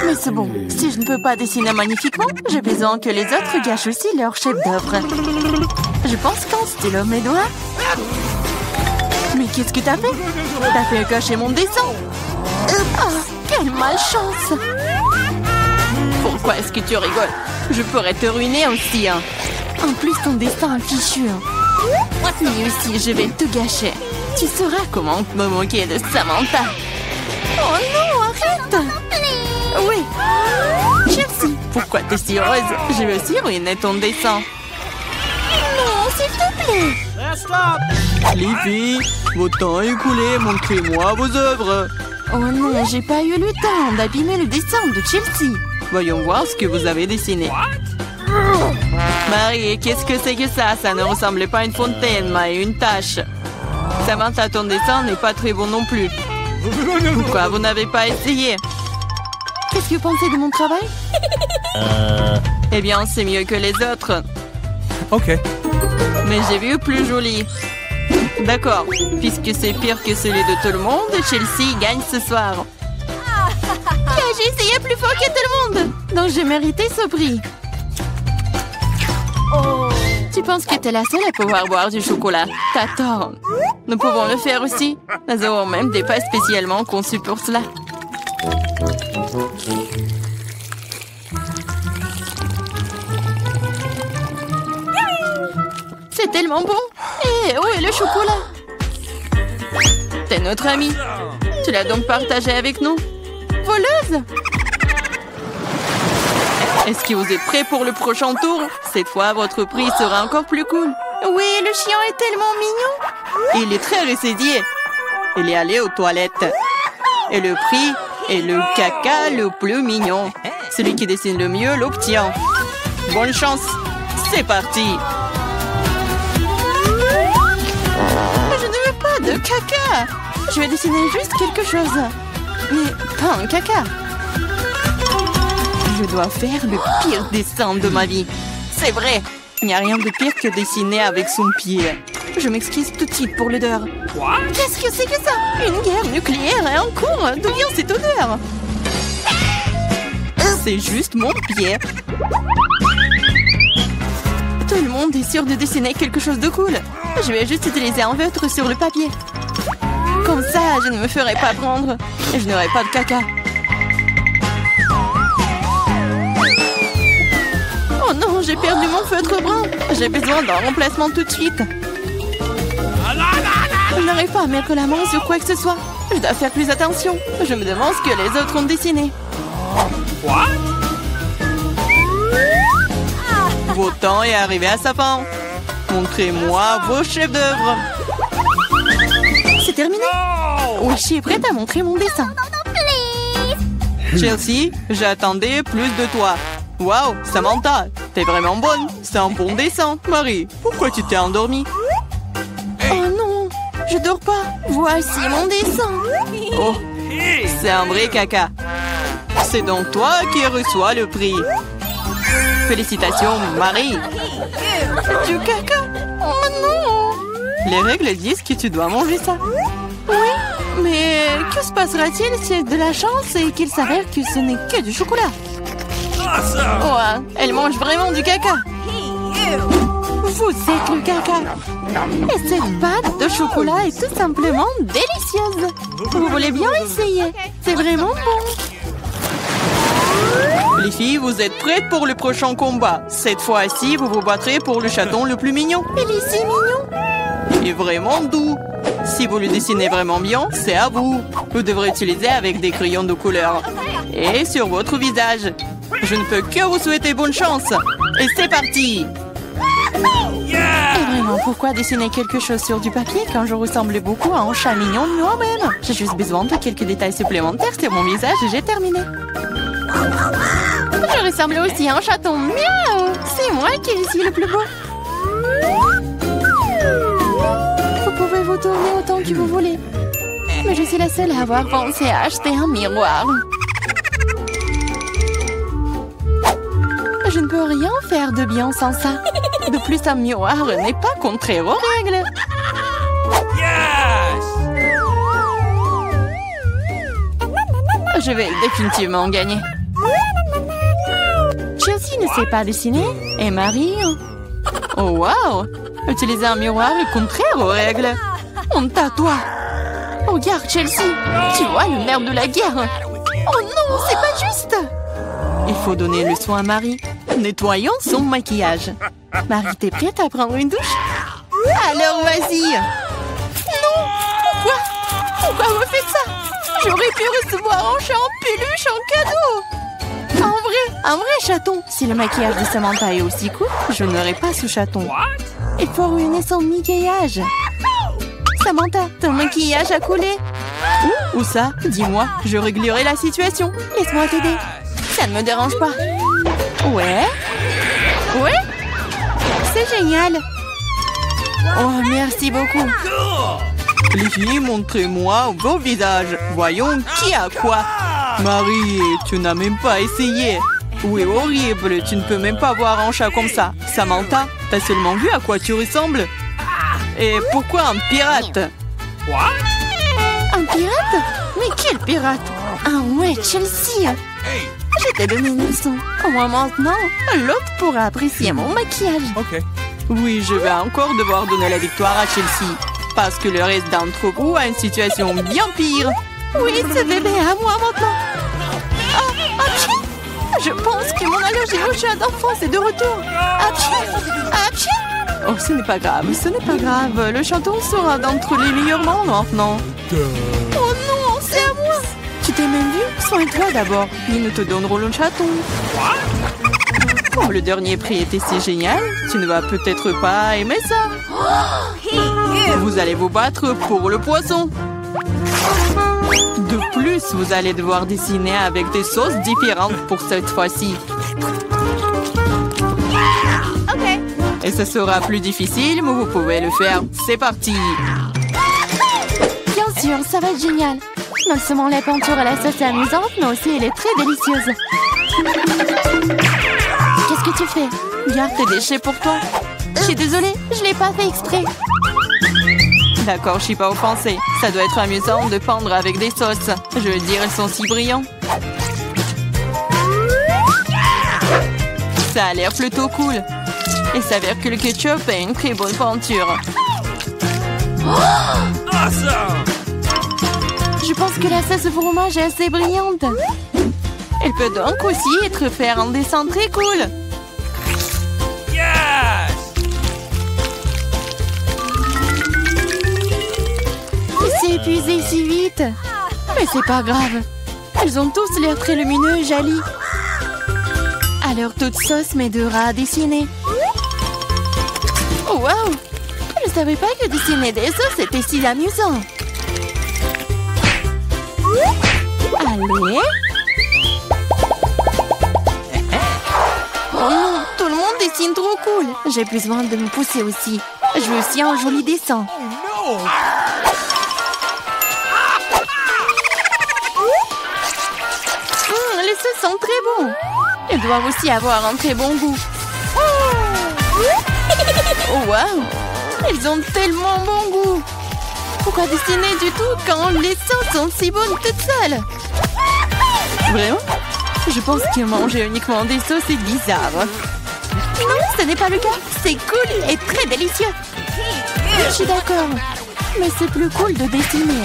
Mais c'est bon, si je ne peux pas dessiner magnifiquement, j'ai besoin que les autres gâchent aussi leur chef-d'œuvre. Je pense qu'en stylo mes doigts. Mais qu'est-ce que t'as fait? T'as fait gâcher mon dessin. Oh, quelle malchance! Pourquoi est-ce que tu rigoles? Je pourrais te ruiner aussi, hein. En plus, ton destin est fichu. Mais aussi, je vais te gâcher. Tu sauras comment me moquer de Samantha. Oh non, arrête! Oui. Chelsea, pourquoi t'es si heureuse? Je vais aussi ruiner ton dessin. Non, s'il te plaît. Les filles, votre temps est écoulé, montrez-moi vos œuvres. Oh non, j'ai pas eu le temps d'abîmer le dessin de Chelsea. Voyons voir ce que vous avez dessiné. Marie, qu'est-ce que c'est que ça? Ça ne ressemblait pas à une fontaine, mais à une tache. Samantha, ton dessin n'est pas très bon non plus. Pourquoi vous n'avez pas essayé? Qu'est-ce que vous pensez de mon travail? Eh bien, c'est mieux que les autres. Ok. Mais j'ai vu plus joli. D'accord, puisque c'est pire que celui de tout le monde, Chelsea gagne ce soir. J'ai essayé plus fort que tout le monde. Donc j'ai mérité ce prix. Tu penses que t'es la seule à pouvoir boire du chocolat? T'as tort. Nous pouvons le faire aussi. Nous avons même des pas spécialement conçus pour cela. C'est tellement bon. Et où est le chocolat? T'es notre amie. Tu l'as donc partagé avec nous? Voleuse! Est-ce que vous êtes prêts pour le prochain tour? Cette fois, votre prix sera encore plus cool. Oui, le chien est tellement mignon. Il est très ressaidié. Il est allé aux toilettes. Et le prix est le caca le plus mignon. Celui qui dessine le mieux l'obtient. Bonne chance. C'est parti. Je ne veux pas de caca. Je vais dessiner juste quelque chose. Mais pas un caca. Je dois faire le pire dessin de ma vie. C'est vrai. Il n'y a rien de pire que dessiner avec son pied. Je m'excuse tout de suite pour l'odeur. Qu'est-ce que c'est que ça? Une guerre nucléaire est en cours. D'où vient cette odeur? C'est juste mon pied. Tout le monde est sûr de dessiner quelque chose de cool. Je vais juste utiliser un feutre sur le papier. Comme ça, je ne me ferai pas prendre. Et je n'aurai pas de caca. Oh non, j'ai perdu mon feutre brun. J'ai besoin d'un remplacement tout de suite. Je n'arrive pas à mettre la main sur quoi que ce soit. Je dois faire plus attention. Je me demande ce que les autres ont dessiné. Votre temps est arrivé à sa fin. Montrez-moi vos chefs d'œuvre. C'est terminé. Oui, je suis prête à montrer mon dessin. Chelsea, j'attendais plus de toi. Waouh, Samantha, t'es vraiment bonne. C'est un bon dessin. Marie, pourquoi tu t'es endormie? Oh non, je dors pas. Voici mon dessin. Oh, c'est un vrai caca. C'est donc toi qui reçois le prix. Félicitations, Marie. Du caca? Oh non. Les règles disent que tu dois manger ça. Oui, mais que se passera-t-il si j'ai de la chance et qu'il s'avère que ce n'est que du chocolat? Ouais, elle mange vraiment du caca. Vous êtes le caca. Et cette pâte de chocolat est tout simplement délicieuse. Vous voulez bien essayer? C'est vraiment bon. Les filles, vous êtes prêtes pour le prochain combat. Cette fois-ci, vous vous battrez pour le chaton le plus mignon. Il est si mignon. Et vraiment doux. Si vous le dessinez vraiment bien, c'est à vous. Vous devrez utiliser avec des crayons de couleur. Et sur votre visage. Je ne peux que vous souhaiter bonne chance. Et c'est parti. Et vraiment, pourquoi dessiner quelque chose sur du papier quand je ressemble beaucoup à un chat mignon de moi-même? J'ai juste besoin de quelques détails supplémentaires sur mon visage et j'ai terminé. Je ressemble aussi à un chaton. Miaou! C'est moi qui suis le plus beau. Vous pouvez vous tourner autant que vous voulez. Mais je suis la seule à avoir pensé à acheter un miroir. Je ne peux rien faire de bien sans ça. De plus, un miroir n'est pas contraire aux règles. Je vais définitivement gagner. Chelsea ne sait pas dessiner. Et Marie... Oh wow! Utiliser un miroir est contraire aux règles. Honte à toi. Regarde, Chelsea. Tu vois le nerf de la guerre. Oh non, c'est pas juste. Il faut donner le soin à Marie. Nettoyons son maquillage. Marie, t'es prête à prendre une douche? Alors, vas-y. Non, pourquoi vous faites ça? J'aurais pu recevoir un chat en peluche en cadeau. Un vrai chaton. Si le maquillage de Samantha est aussi court, je n'aurai pas ce chaton. Il faut ruiner son maquillage. Samantha, ton maquillage a coulé. Où ça? Dis-moi, je réglerai la situation. Laisse-moi t'aider. Ça ne me dérange pas. Ouais? C'est génial. Oh, merci beaucoup. Les filles, montrez-moi vos visages. Voyons qui a quoi. Marie, tu n'as même pas essayé. Oui, horrible. Tu ne peux même pas voir un chat comme ça. Samantha, t'as seulement vu à quoi tu ressembles? Et pourquoi un pirate? Un pirate? Mais quel pirate? Ah ouais, Chelsea. Je t'ai donné une leçon. Au moins maintenant, l'autre pourra apprécier mon maquillage. Oui, je vais encore devoir donner la victoire à Chelsea. Parce que le reste d'entre vous a une situation bien pire. Oui, ce bébé est à moi maintenant. Je pense que mon allergie au chat d'enfance est de retour. Oh, ce n'est pas grave, Le chaton sera d'entre les meilleurs membres maintenant. Oh non, c'est à moi. Tu t'es même vu? Soigne-toi d'abord, puis nous te donnerons le chaton. Comme le dernier prix était si génial, tu ne vas peut-être pas aimer ça. Vous allez vous battre pour le poisson. De plus, vous allez devoir dessiner avec des sauces différentes pour cette fois-ci. Et ce sera plus difficile, mais vous pouvez le faire. C'est parti! Bien sûr, ça va être génial. Non seulement la peinture à la sauce est amusante, mais aussi elle est très délicieuse. Qu'est-ce que tu fais? Garde tes déchets pour toi. Je suis désolée, je l'ai pas fait exprès. D'accord, je suis pas offensée. Ça doit être amusant de peindre avec des sauces. Je veux dire, elles sont si brillantes. Ça a l'air plutôt cool. Il s'avère que le ketchup a une très bonne peinture. Awesome! Je pense que la sauce au fromage est assez brillante. Elle peut donc aussi faire un dessin très cool. Yes! Il s'est épuisé si vite. Mais c'est pas grave. Ils ont tous l'air très lumineux et jolis. Alors toute sauce m'aidera à dessiner. Oh, wow! Je ne savais pas que dessiner des sauces était si amusant. Allez. Oh non, tout le monde dessine trop cool. J'ai besoin de me pousser aussi. Je veux aussi un joli dessin. No! Les sauces sont très bons. Elles doivent aussi avoir un très bon goût. Oh, wow! Elles ont tellement bon goût. Pourquoi dessiner du tout quand les sauces sont si bonnes toutes seules? Vraiment? Je pense que manger uniquement des sauces est bizarre. Non, ce n'est pas le cas. C'est cool et très délicieux. Je suis d'accord. Mais c'est plus cool de dessiner.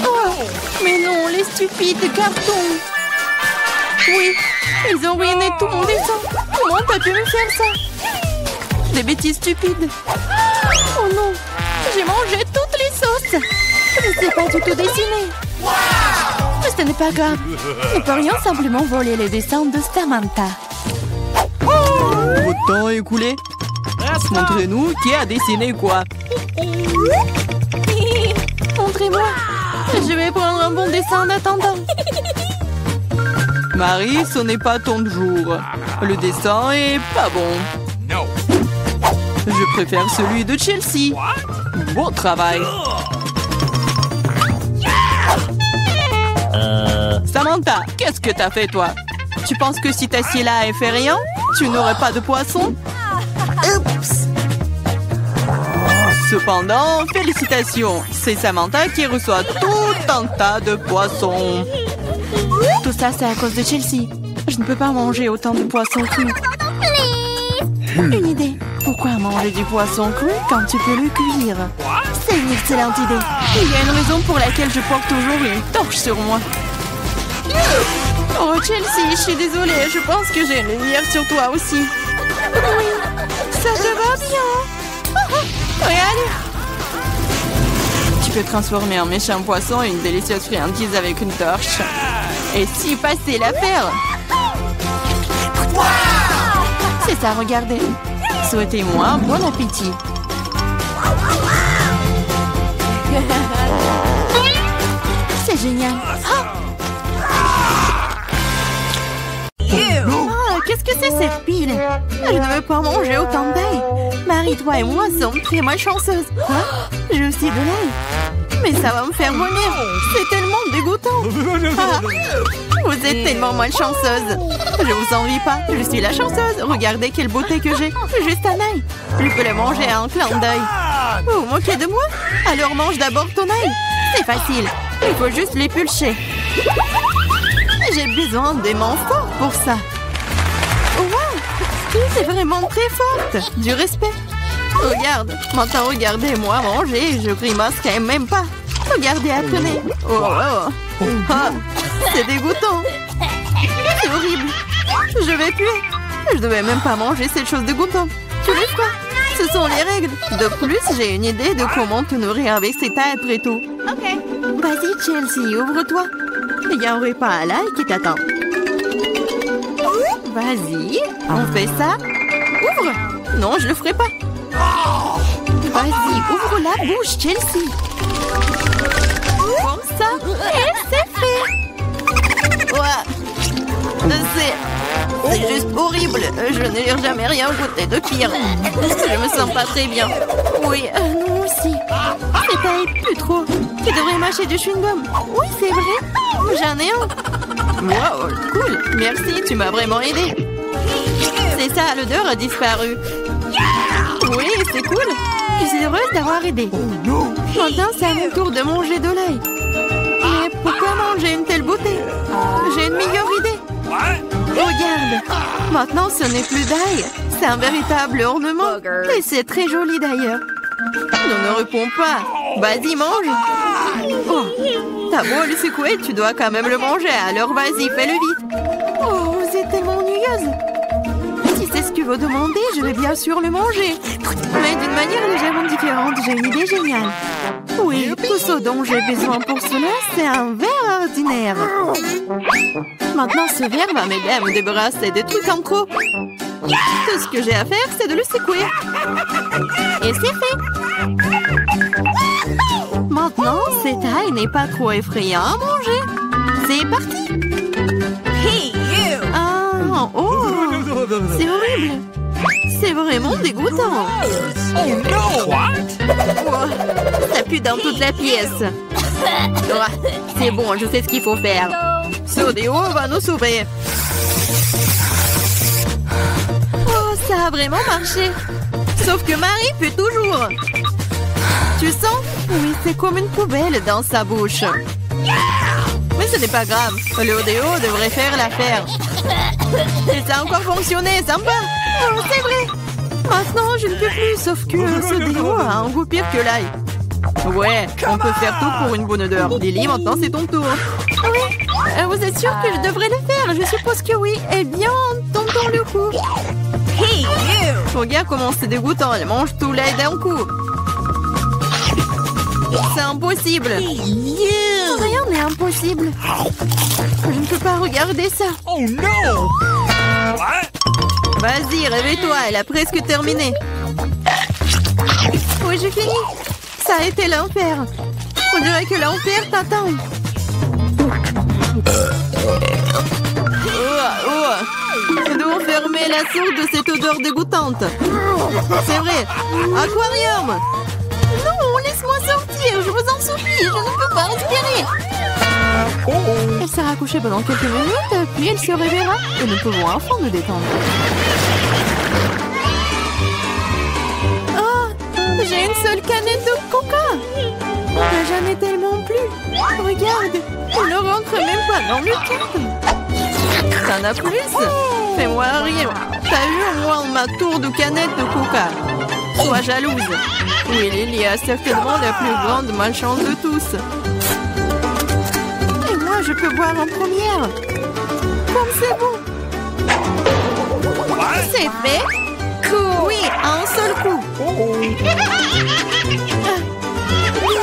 Oh, mais non, les stupides cartons. Oui, ils ont ruiné tout mon dessin. Comment t'as pu me faire ça? Des bêtises stupides. Oh non, j'ai mangé toutes les sauces. Je ne sais pas du tout dessiner. Mais ce n'est pas grave. Nous pourrions simplement voler les dessins de Samantha. Votre temps est écoulé. Montrez-nous qui a dessiné quoi. Montrez-moi. Je vais prendre un bon dessin en attendant. Marie, ce n'est pas ton jour. Le dessin est pas bon. No! Je préfère celui de Chelsea. Bon travail. Samantha, qu'est-ce que t'as fait toi? Tu penses que si t'assieds là et fais rien, tu n'aurais pas de poisson? Oups! Cependant, félicitations. C'est Samantha qui reçoit tout un tas de poissons. Tout ça, c'est à cause de Chelsea. Je ne peux pas manger autant de poissons crus. Une idée. Pourquoi manger du poisson cru quand tu peux le cuire? C'est une excellente idée. Il y a une raison pour laquelle je porte toujours une torche sur moi. Oh, Chelsea, je suis désolée. Je pense que j'ai une lumière sur toi aussi. Oui, ça te va bien. Regarde. Tu peux transformer un méchant poisson en une délicieuse friandise avec une torche. Et si passer l'affaire? C'est ça, regardez. Souhaitez-moi un bon appétit. C'est génial. Ah, qu'est-ce que c'est cette pile? Je ne veux pas manger autant d'ail. Marie, toi et moi sommes très malchanceuses. Quoi? J'ai aussi de l'ail. Mais ça va me faire vomir. C'est tellement dégoûtant. Ah, vous êtes tellement malchanceuse. Je vous envie pas. Je suis la chanceuse. Regardez quelle beauté que j'ai. Juste un ail. Je peux le manger à un clin d'œil. Vous vous moquez de moi? Alors mange d'abord ton ail. C'est facile. Il faut juste l'épulcher. J'ai besoin des mains fortes pour ça. Wow! C'est vraiment très forte. Du respect. Regarde. Maintenant, regardez-moi manger. Je grimace quand même pas. Regardez, apprenez. Oh, oh. Ah, c'est dégoûtant. C'est horrible. Je vais puer. Je devais même pas manger cette chose dégoûtante. Tu le feras. Ce sont les règles. De plus, j'ai une idée de comment te nourrir avec cet ail très tôt. OK. Vas-y, Chelsea, ouvre-toi. Il y a un repas à l'ail qui t'attend. Vas-y, on fait ça. Ouvre. Non, je le ferai pas. Vas-y, ouvre la bouche, Chelsea. Comme ça, et c'est fait. Ouais. C'est juste horrible. Je n'ai jamais rien goûté de pire. Je me sens pas très bien. Oui, nous aussi. C'est ail plus trop. Tu devrais mâcher du chewing-gum. Oui, c'est vrai. J'en ai un. Wow, cool. Merci, tu m'as vraiment aidé. C'est ça, l'odeur a disparu. Oui, c'est cool. Je suis heureuse d'avoir aidé. Maintenant, c'est à mon tour de manger de l'ail. Mais pourquoi manger une telle beauté? J'ai une meilleure idée. Regarde. Maintenant, ce n'est plus d'ail. C'est un véritable ornement. Et c'est très joli d'ailleurs. Non, ne réponds pas. Vas-y, mange. Oh, t'as beau le secouer, tu dois quand même le manger. Alors vas-y, fais-le vite. Oh, vous êtes tellement ennuyeuse. Si c'est ce que tu veux demander, je vais bien sûr le manger. Mais d'une manière légèrement différente, j'ai une idée géniale. Oui, tout ce dont j'ai besoin pour cela, c'est un verre ordinaire. Maintenant, ce verre va m'aider à me débarrasser des trucs en trop. Tout ce que j'ai à faire, c'est de le secouer. Et c'est fait. Maintenant, cette ail n'est pas trop effrayant à manger. C'est parti. Ah, oh, c'est horrible. C'est vraiment dégoûtant. Oh no! What? Oh, ça pue dans toute la pièce. Oh, c'est bon, je sais ce qu'il faut faire. Ce déo va nous sauver. Oh, ça a vraiment marché. Sauf que Marie pue toujours. Tu sens? Oui, c'est comme une poubelle dans sa bouche. Mais ce n'est pas grave. Le déo devrait faire l'affaire. Et ça a encore fonctionné, sympa. Oh, c'est vrai. Maintenant, je ne peux plus, sauf que ce déo a un goût pire que l'ail. Ouais, on peut faire tout pour une bonne odeur. Lily, maintenant c'est ton tour. Oui, vous êtes sûr que je devrais le faire? Je suppose que oui. Eh bien, tentons le coup. Hey, you! Regarde comment c'est dégoûtant. Elle mange tout l'ail d'un coup. C'est impossible. Rien n'est impossible. Je ne peux pas regarder ça. Oh no! Vas-y, réveille-toi, elle a presque terminé. Oui, j'ai fini. Ça a été l'enfer. On dirait que l'enfer t'attend. Nous devons fermer la source de cette odeur dégoûtante. C'est vrai. Aquarium. Non, laisse-moi sortir, je vous en supplie, je ne peux pas respirer. Elle sera couchée pendant quelques minutes, puis elle se réveillera et nous pouvons enfin nous détendre. Oh, j'ai une seule canette de coca. J'en ai tellement plus. Regarde, on ne rentre même pas dans le cadre. T'en as plus? Fais-moi rire. T'as eu au moins ma tour de canette de coca. Sois jalouse. Oui, Lily a certainement la plus grande malchance de tous. Et moi, je peux boire en première. Comme c'est bon. C'est fait. Cool. Oui, à un seul coup.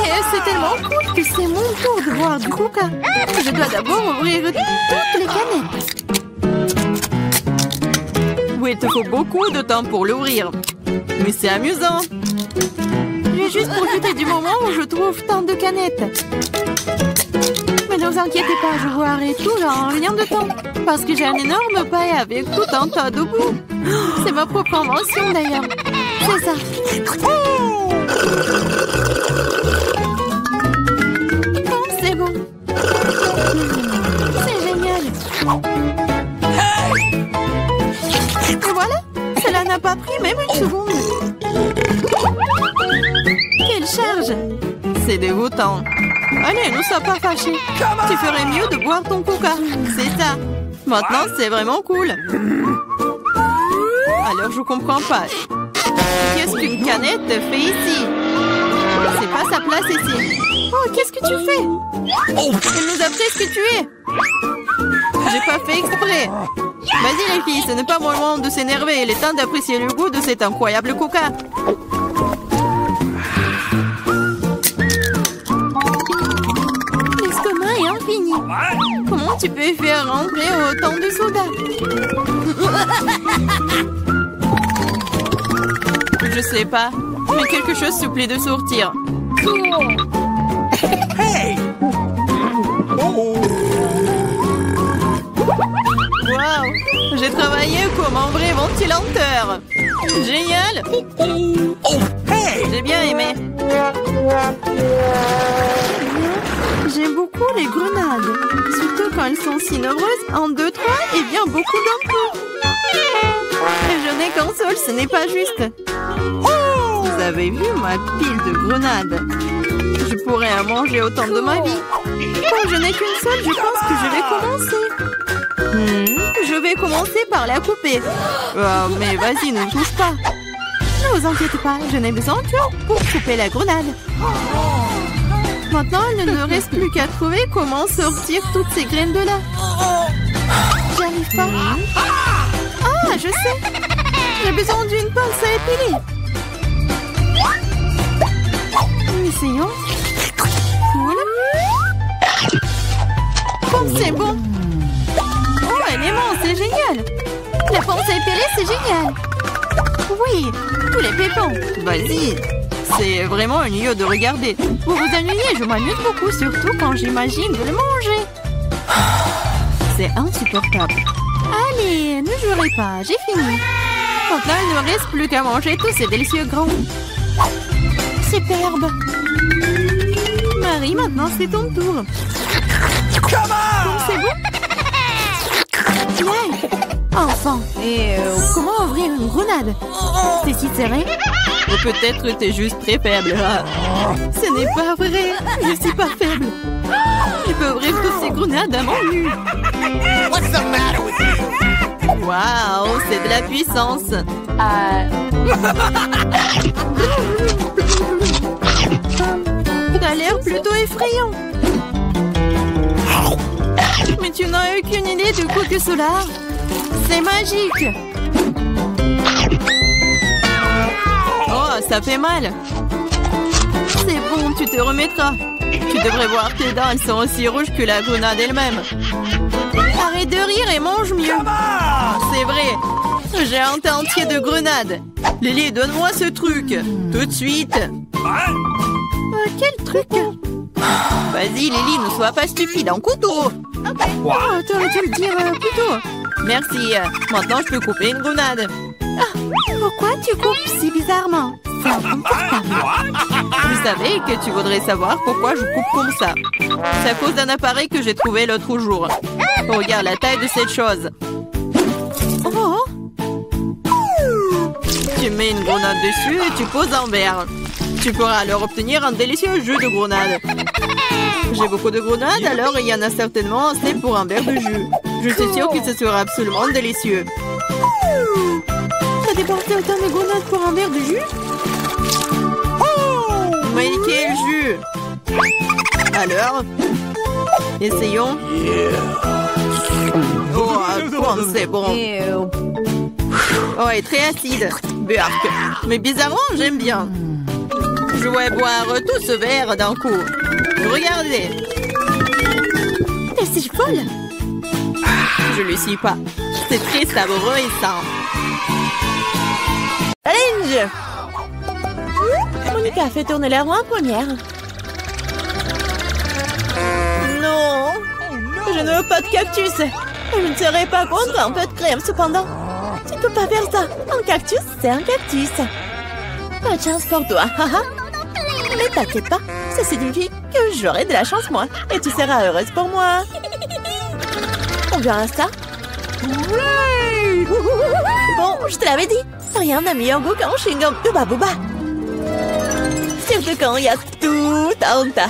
Mais c'est tellement cool que c'est mon tour de boire du coca. Je dois d'abord ouvrir toutes les canettes. Oui, il te faut beaucoup de temps pour l'ouvrir. Mais c'est amusant. J'ai juste profité du moment où je trouve tant de canettes. Mais ne vous inquiétez pas, je boirai tout en rien de temps. Parce que j'ai un énorme paille avec tout un tas de goût. C'est ma propre invention d'ailleurs. C'est ça. Oh, c'est bon. C'est génial. Et voilà, cela n'a pas pris même une seconde. Quelle charge! C'est dégoûtant. Allez, ne sois pas fâchés. Tu ferais mieux de boire ton coca. C'est ça. Maintenant, c'est vraiment cool. Alors, je comprends pas. Qu'est-ce qu'une canette fait ici? C'est pas sa place ici. Oh, qu'est-ce que tu fais? Elle nous a presque tués. J'ai pas fait exprès. Vas-y les filles, ce n'est pas mon moment de s'énerver. Il est temps d'apprécier le goût de cet incroyable coca. L'estomac est infini. Comment tu peux faire rentrer autant de soda? Je sais pas, mais quelque chose supplie de sortir. Hey! Waouh! J'ai travaillé comme un vrai ventilateur. Génial! J'ai bien aimé. J'aime beaucoup les grenades. Surtout quand elles sont si nombreuses. 1, 2, 3 et bien beaucoup d'un coup. Je n'ai qu'un seul, ce n'est pas juste. Vous avez vu ma pile de grenades? Je pourrais en manger autant de ma vie. Quand je n'ai qu'une seule, je pense que je vais commencer. vais commencer par la couper. Mais vas-y, ne touche pas. Ne vous inquiétez pas, je n'ai besoin que pour couper la grenade. Maintenant, il ne me reste plus qu'à trouver comment sortir toutes ces graines de là. J'y arrive pas. Ah, je sais. J'ai besoin d'une pince à épiler. Essayons. Cool. Oh, c'est bon. Oh, elle est mince, c'est génial. La pince à épiler, c'est génial. Oui, tous les pépins. Vas-y. C'est vraiment ennuyeux de regarder. Vous vous ennuyez, je m'amuse beaucoup, surtout quand j'imagine de le manger. C'est insupportable. Allez, ne jouerez pas, j'ai fini. Maintenant, il ne me reste plus qu'à manger tous ces délicieux grands. Superbe. Marie, maintenant c'est ton tour. Oh, c'est bon? Ouais. Enfin. Et comment ouvrir une grenade? C'est si serré? Ou peut-être t'es juste très faible. Ce n'est pas vrai. Je suis pas faible. Je peux ouvrir toutes ces grenades à mon nu. What's the matter with you? Waouh, c'est de la puissance. T'as l'air plutôt effrayant. Mais tu n'as aucune idée de quoi que cela. C'est magique. Oh, ça fait mal. C'est bon, tu te remettras. Tu devrais voir tes dents, elles sont aussi rouges que la grenade elle-même. Arrête de rire et mange mieux. C'est vrai. J'ai un tas entier de grenades. Lily, donne-moi ce truc. Tout de suite. Quel truc? Vas-y, Lily, ne sois pas stupide. Un couteau. Oh, t'aurais dû le dire plus tôt. Merci. Maintenant, je peux couper une grenade. Pourquoi tu coupes si bizarrement? C'est inconfortable. Je savais que tu voudrais savoir pourquoi je coupe comme ça. C'est à cause d'un appareil que j'ai trouvé l'autre jour. Regarde la taille de cette chose. Oh. Tu mets une grenade dessus et tu poses un verre. Tu pourras alors obtenir un délicieux jus de grenade. J'ai beaucoup de grenades, alors il y en a certainement assez pour un verre de jus. Je suis sûre que ce sera absolument délicieux. T'as dépensé autant de grenades pour un verre de jus? Mais quel jus! Alors, essayons. Oh, c'est bon. Oh, est très acide. Burk. Mais bizarrement, j'aime bien. Je vais boire tout ce verre d'un coup. Regardez. Elle est folle. Je le suis pas. C'est très savoureux et sain. Challenge. Monica fait tourner la roue en première. Non. Je ne veux pas de cactus. Je ne serais pas contre un peu de crème cependant. Tu ne peux pas faire ça. Un cactus, c'est un cactus. Pas de chance pour toi. Mais t'inquiète pas. Ça signifie que j'aurai de la chance moi. Et tu seras heureuse pour moi. On verra ça. Bon, je te l'avais dit. Rien n'a meilleur goût qu'un chewing-gum Hubba Bubba. Surtout quand il y a tout un tas.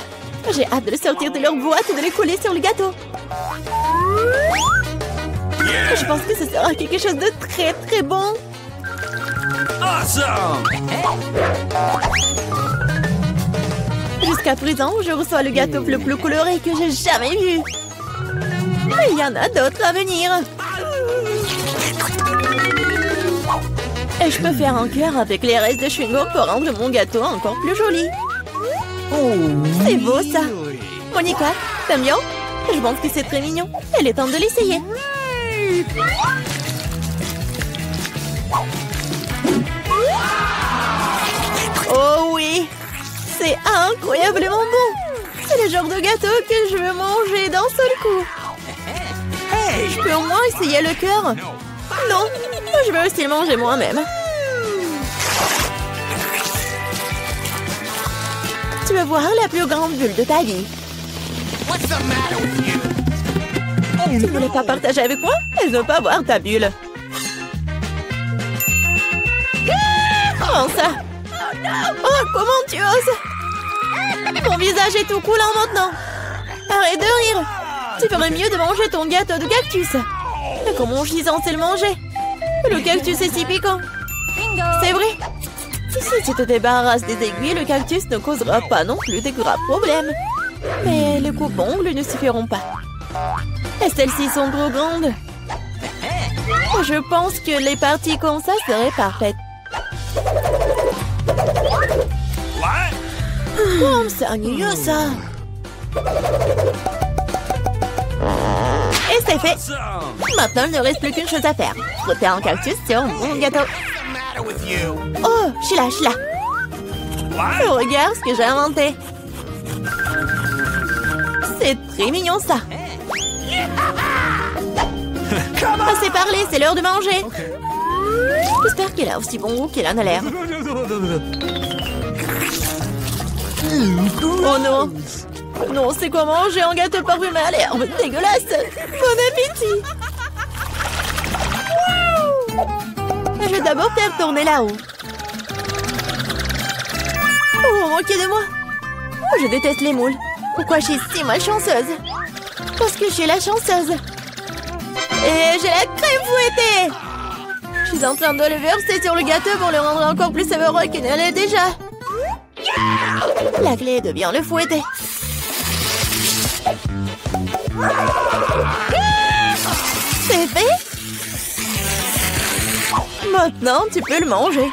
J'ai hâte de le sortir de leur boîte et de les coller sur le gâteau. Je pense que ce sera quelque chose de très très bon. Awesome! Jusqu'à présent, je reçois le gâteau le plus coloré que j'ai jamais vu. Mais il y en a d'autres à venir. Et je peux faire un cœur avec les restes de chewing-gum pour rendre mon gâteau encore plus joli. C'est beau ça. Monica, t'aimes bien? Je pense que c'est très mignon. Il est temps de l'essayer. Oh oui, c'est incroyablement bon. C'est le genre de gâteau que je veux manger d'un seul coup. Je peux au moins essayer le cœur. Non, je veux aussi le manger moi-même. Tu veux voir la plus grande bulle de ta vie. What's the matter with you? Tu ne voulais pas partager avec moi? Elle ne veut pas voir ta bulle. Comment ça? Oh, comment tu oses? Ton visage est tout coulant maintenant. Arrête de rire. Tu ferais mieux de manger ton gâteau de cactus. Mais comment je suis censée le manger? Le cactus est si piquant. C'est vrai. Si tu te débarrasses des aiguilles, le cactus ne causera pas non plus de graves problèmes. Mais les coupe-ongles ne suffiront pas. Et celles-ci sont trop grandes. Je pense que les parties comme ça seraient parfaites. Oh, c'est ennuyeux ça. Et c'est fait. Maintenant, il ne reste plus qu'une chose à faire. Frotter un cactus sur mon gâteau. Oh, je suis là. Regarde ce que j'ai inventé. C'est très mignon ça. Assez parlé, c'est l'heure de manger. J'espère qu'il a aussi bon goût qu'il en a l'air. Oh non. Non, c'est quoi manger un gâteau parfumé à l'herbe? Dégueulasse. Bon appétit. Je vais d'abord faire tourner là-haut. Oh, moquez de moi. Je déteste les moules. Pourquoi je suis si malchanceuse? Parce que je suis la chanceuse. Et j'ai la crème fouettée. Je suis en train de le verser sur le gâteau pour le rendre encore plus savoureux qu'il ne l'est déjà. La clé est de bien le fouetter. C'est fait. Maintenant, tu peux le manger.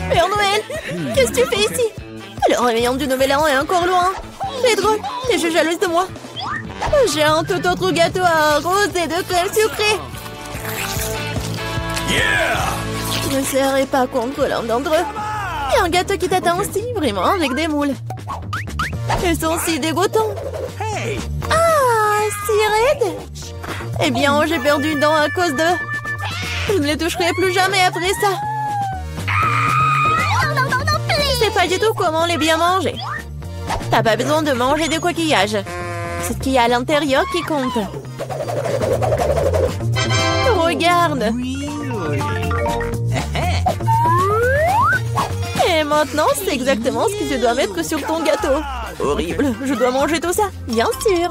Père Noël, qu'est-ce que tu fais ici? Le réveillon du Nouvel An est encore loin. C'est drôle, t'es jalouse de moi. J'ai un tout autre gâteau à rose et de crème sucrée. Je ne serai pas contre l'un d'entre eux. Il y a un gâteau qui t'attend aussi, vraiment, avec des moules. Ils sont si dégoûtants. Ah, si raides. Eh bien, j'ai perdu une dent à cause d'eux. Je ne les toucherai plus jamais après ça. Je sais pas du tout comment les bien manger. T'as pas besoin de manger de coquillages. C'est ce qu'il y a à l'intérieur qui compte. Regarde. Et maintenant, c'est exactement ce que tu dois mettre sur ton gâteau. Horrible, je dois manger tout ça, bien sûr.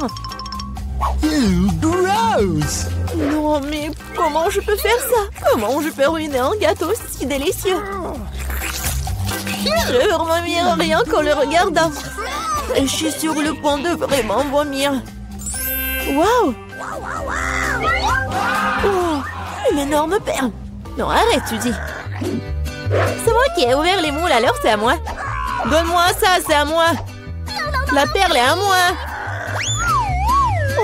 Gross! Non, mais comment je peux faire ça? Comment je peux ruiner un gâteau si délicieux? Je veux vomir rien qu'en le regardant. Et je suis sur le point de vraiment vomir. Waouh! Oh, une énorme perle. Non, arrête, tu dis. C'est moi qui ai ouvert les moules, alors c'est à moi. Donne-moi ça, c'est à moi. La perle est à moi.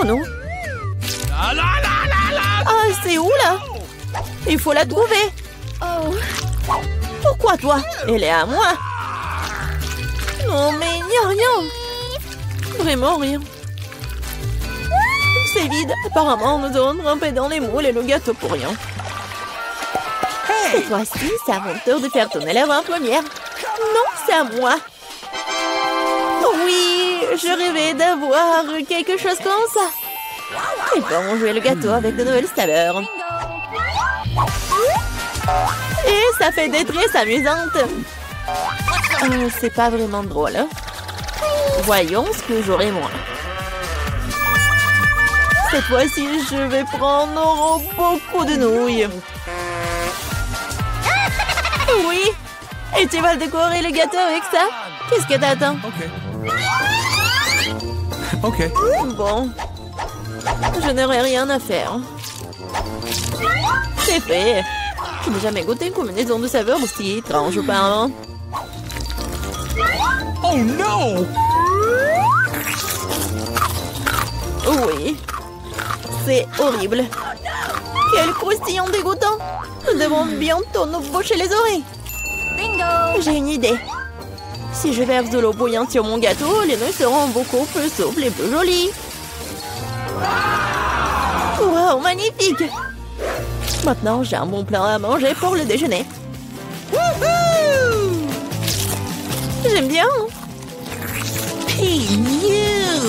Oh non. Ah, c'est où là? Il faut la trouver. Oh. Pourquoi toi? Elle est à moi. Non, mais il n'y a rien. Vraiment rien. C'est vide. Apparemment, nous avons trempé dans les moules et le gâteau pour rien. Cette fois-ci, c'est à mon tour de faire tourner la voix en première. Non, c'est à moi. Oui, je rêvais d'avoir quelque chose comme ça. Et bon, jouer le gâteau avec de nouvelles saveurs. Et ça fait des tresses amusantes. C'est pas vraiment drôle. Hein? Voyons ce que j'aurai moi. Cette fois-ci, je vais prendre beaucoup de nouilles. Oui. Et tu vas le décorer le gâteau avec ça? Qu'est-ce que t'attends? Ok. Bon. Je n'aurai rien à faire. C'est fait. Je n'ai jamais goûté une combinaison de saveurs aussi étrange auparavant. Oh non! Oui. C'est horrible. Quel croustillant dégoûtant. Nous devons bientôt nous boucher les oreilles. J'ai une idée. Si je verse de l'eau bouillante sur mon gâteau, les nouilles seront beaucoup plus souples et plus jolies. Wow, magnifique! Maintenant, j'ai un bon plat à manger pour le déjeuner. J'aime bien.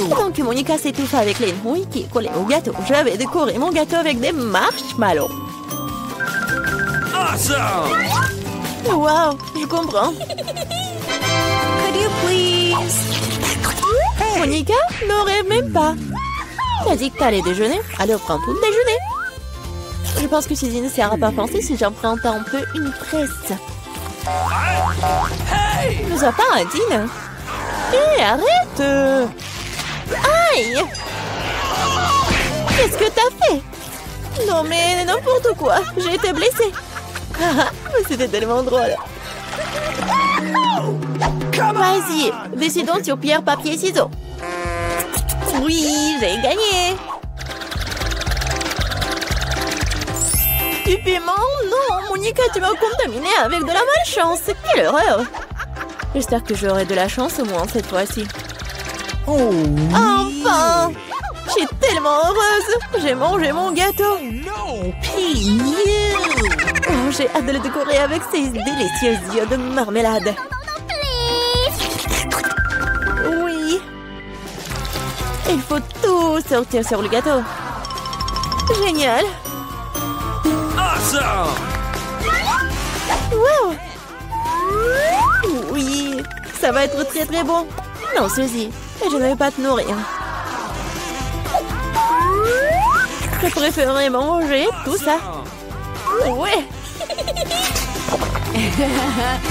Donc, Monica s'étouffe avec les nouilles qui collaient au gâteau. Je vais décorer mon gâteau avec des marshmallows. Awesome! Wow, je comprends. Could you please? Monica n'aurait même pas. T'as dit que t'allais déjeuner? Alors prends tout le déjeuner. Je pense que Suzy ne sera pas pensée si j'emprunte un peu une presse. Ne sois pas indigne. Hé, arrête! Aïe! Qu'est-ce que t'as fait? Non mais n'importe quoi, j'ai été blessée. C'était tellement drôle. Vas-y, décidons sur pierre, papier, ciseaux. Oui, j'ai gagné. Du piment? Non, Monica, tu m'as contaminé avec de la malchance. Quelle horreur! J'espère que j'aurai de la chance au moins cette fois-ci. Oh, Enfin! Je suis tellement heureuse! J'ai mangé mon gâteau! no. Oh, j'ai hâte de le décorer avec ces délicieux yeux de marmelade. Oui! Il faut tout sortir sur le gâteau. Génial! Awesome. Wow! Oui! Ça va être très très bon! Non, Suzy, je ne vais pas te nourrir. Je préférerais manger tout ça. Ouais!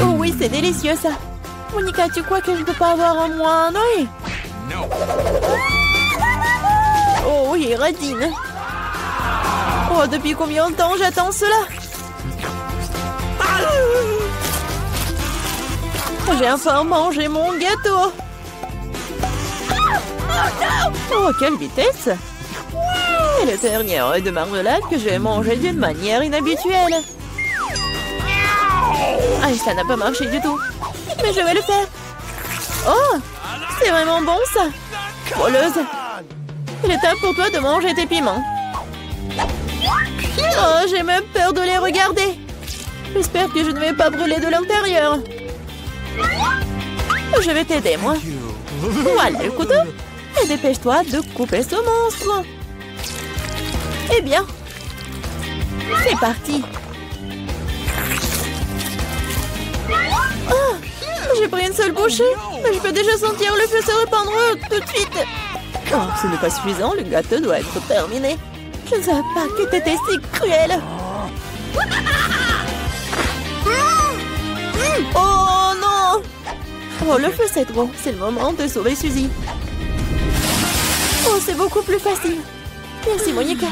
Oh oui, c'est délicieux ça! Monica, tu crois que je ne peux pas avoir un moins un œil? No. Oh oui, radine! Oh, depuis combien de temps j'attends cela? J'ai enfin mangé mon gâteau! Oh, quelle vitesse! C'est le dernier œil de marmelade que j'ai mangé d'une manière inhabituelle. Ah, ça n'a pas marché du tout. Mais je vais le faire. Oh, c'est vraiment bon ça. Voleuse. Il est temps pour toi de manger tes piments. Oh, j'ai même peur de les regarder. J'espère que je ne vais pas brûler de l'intérieur. Je vais t'aider, moi. Voilà le couteau. Et dépêche-toi de couper ce monstre. Eh bien, c'est parti. Oh, j'ai pris une seule bouchée, mais je peux déjà sentir le feu se répandre tout de suite. Oh, ce n'est pas suffisant, le gâteau doit être terminé. Je ne savais pas que t'étais si cruel. Oh non! Oh, le feu c'est trop. C'est le moment de sauver Suzy. Oh, c'est beaucoup plus facile. Merci, Monica.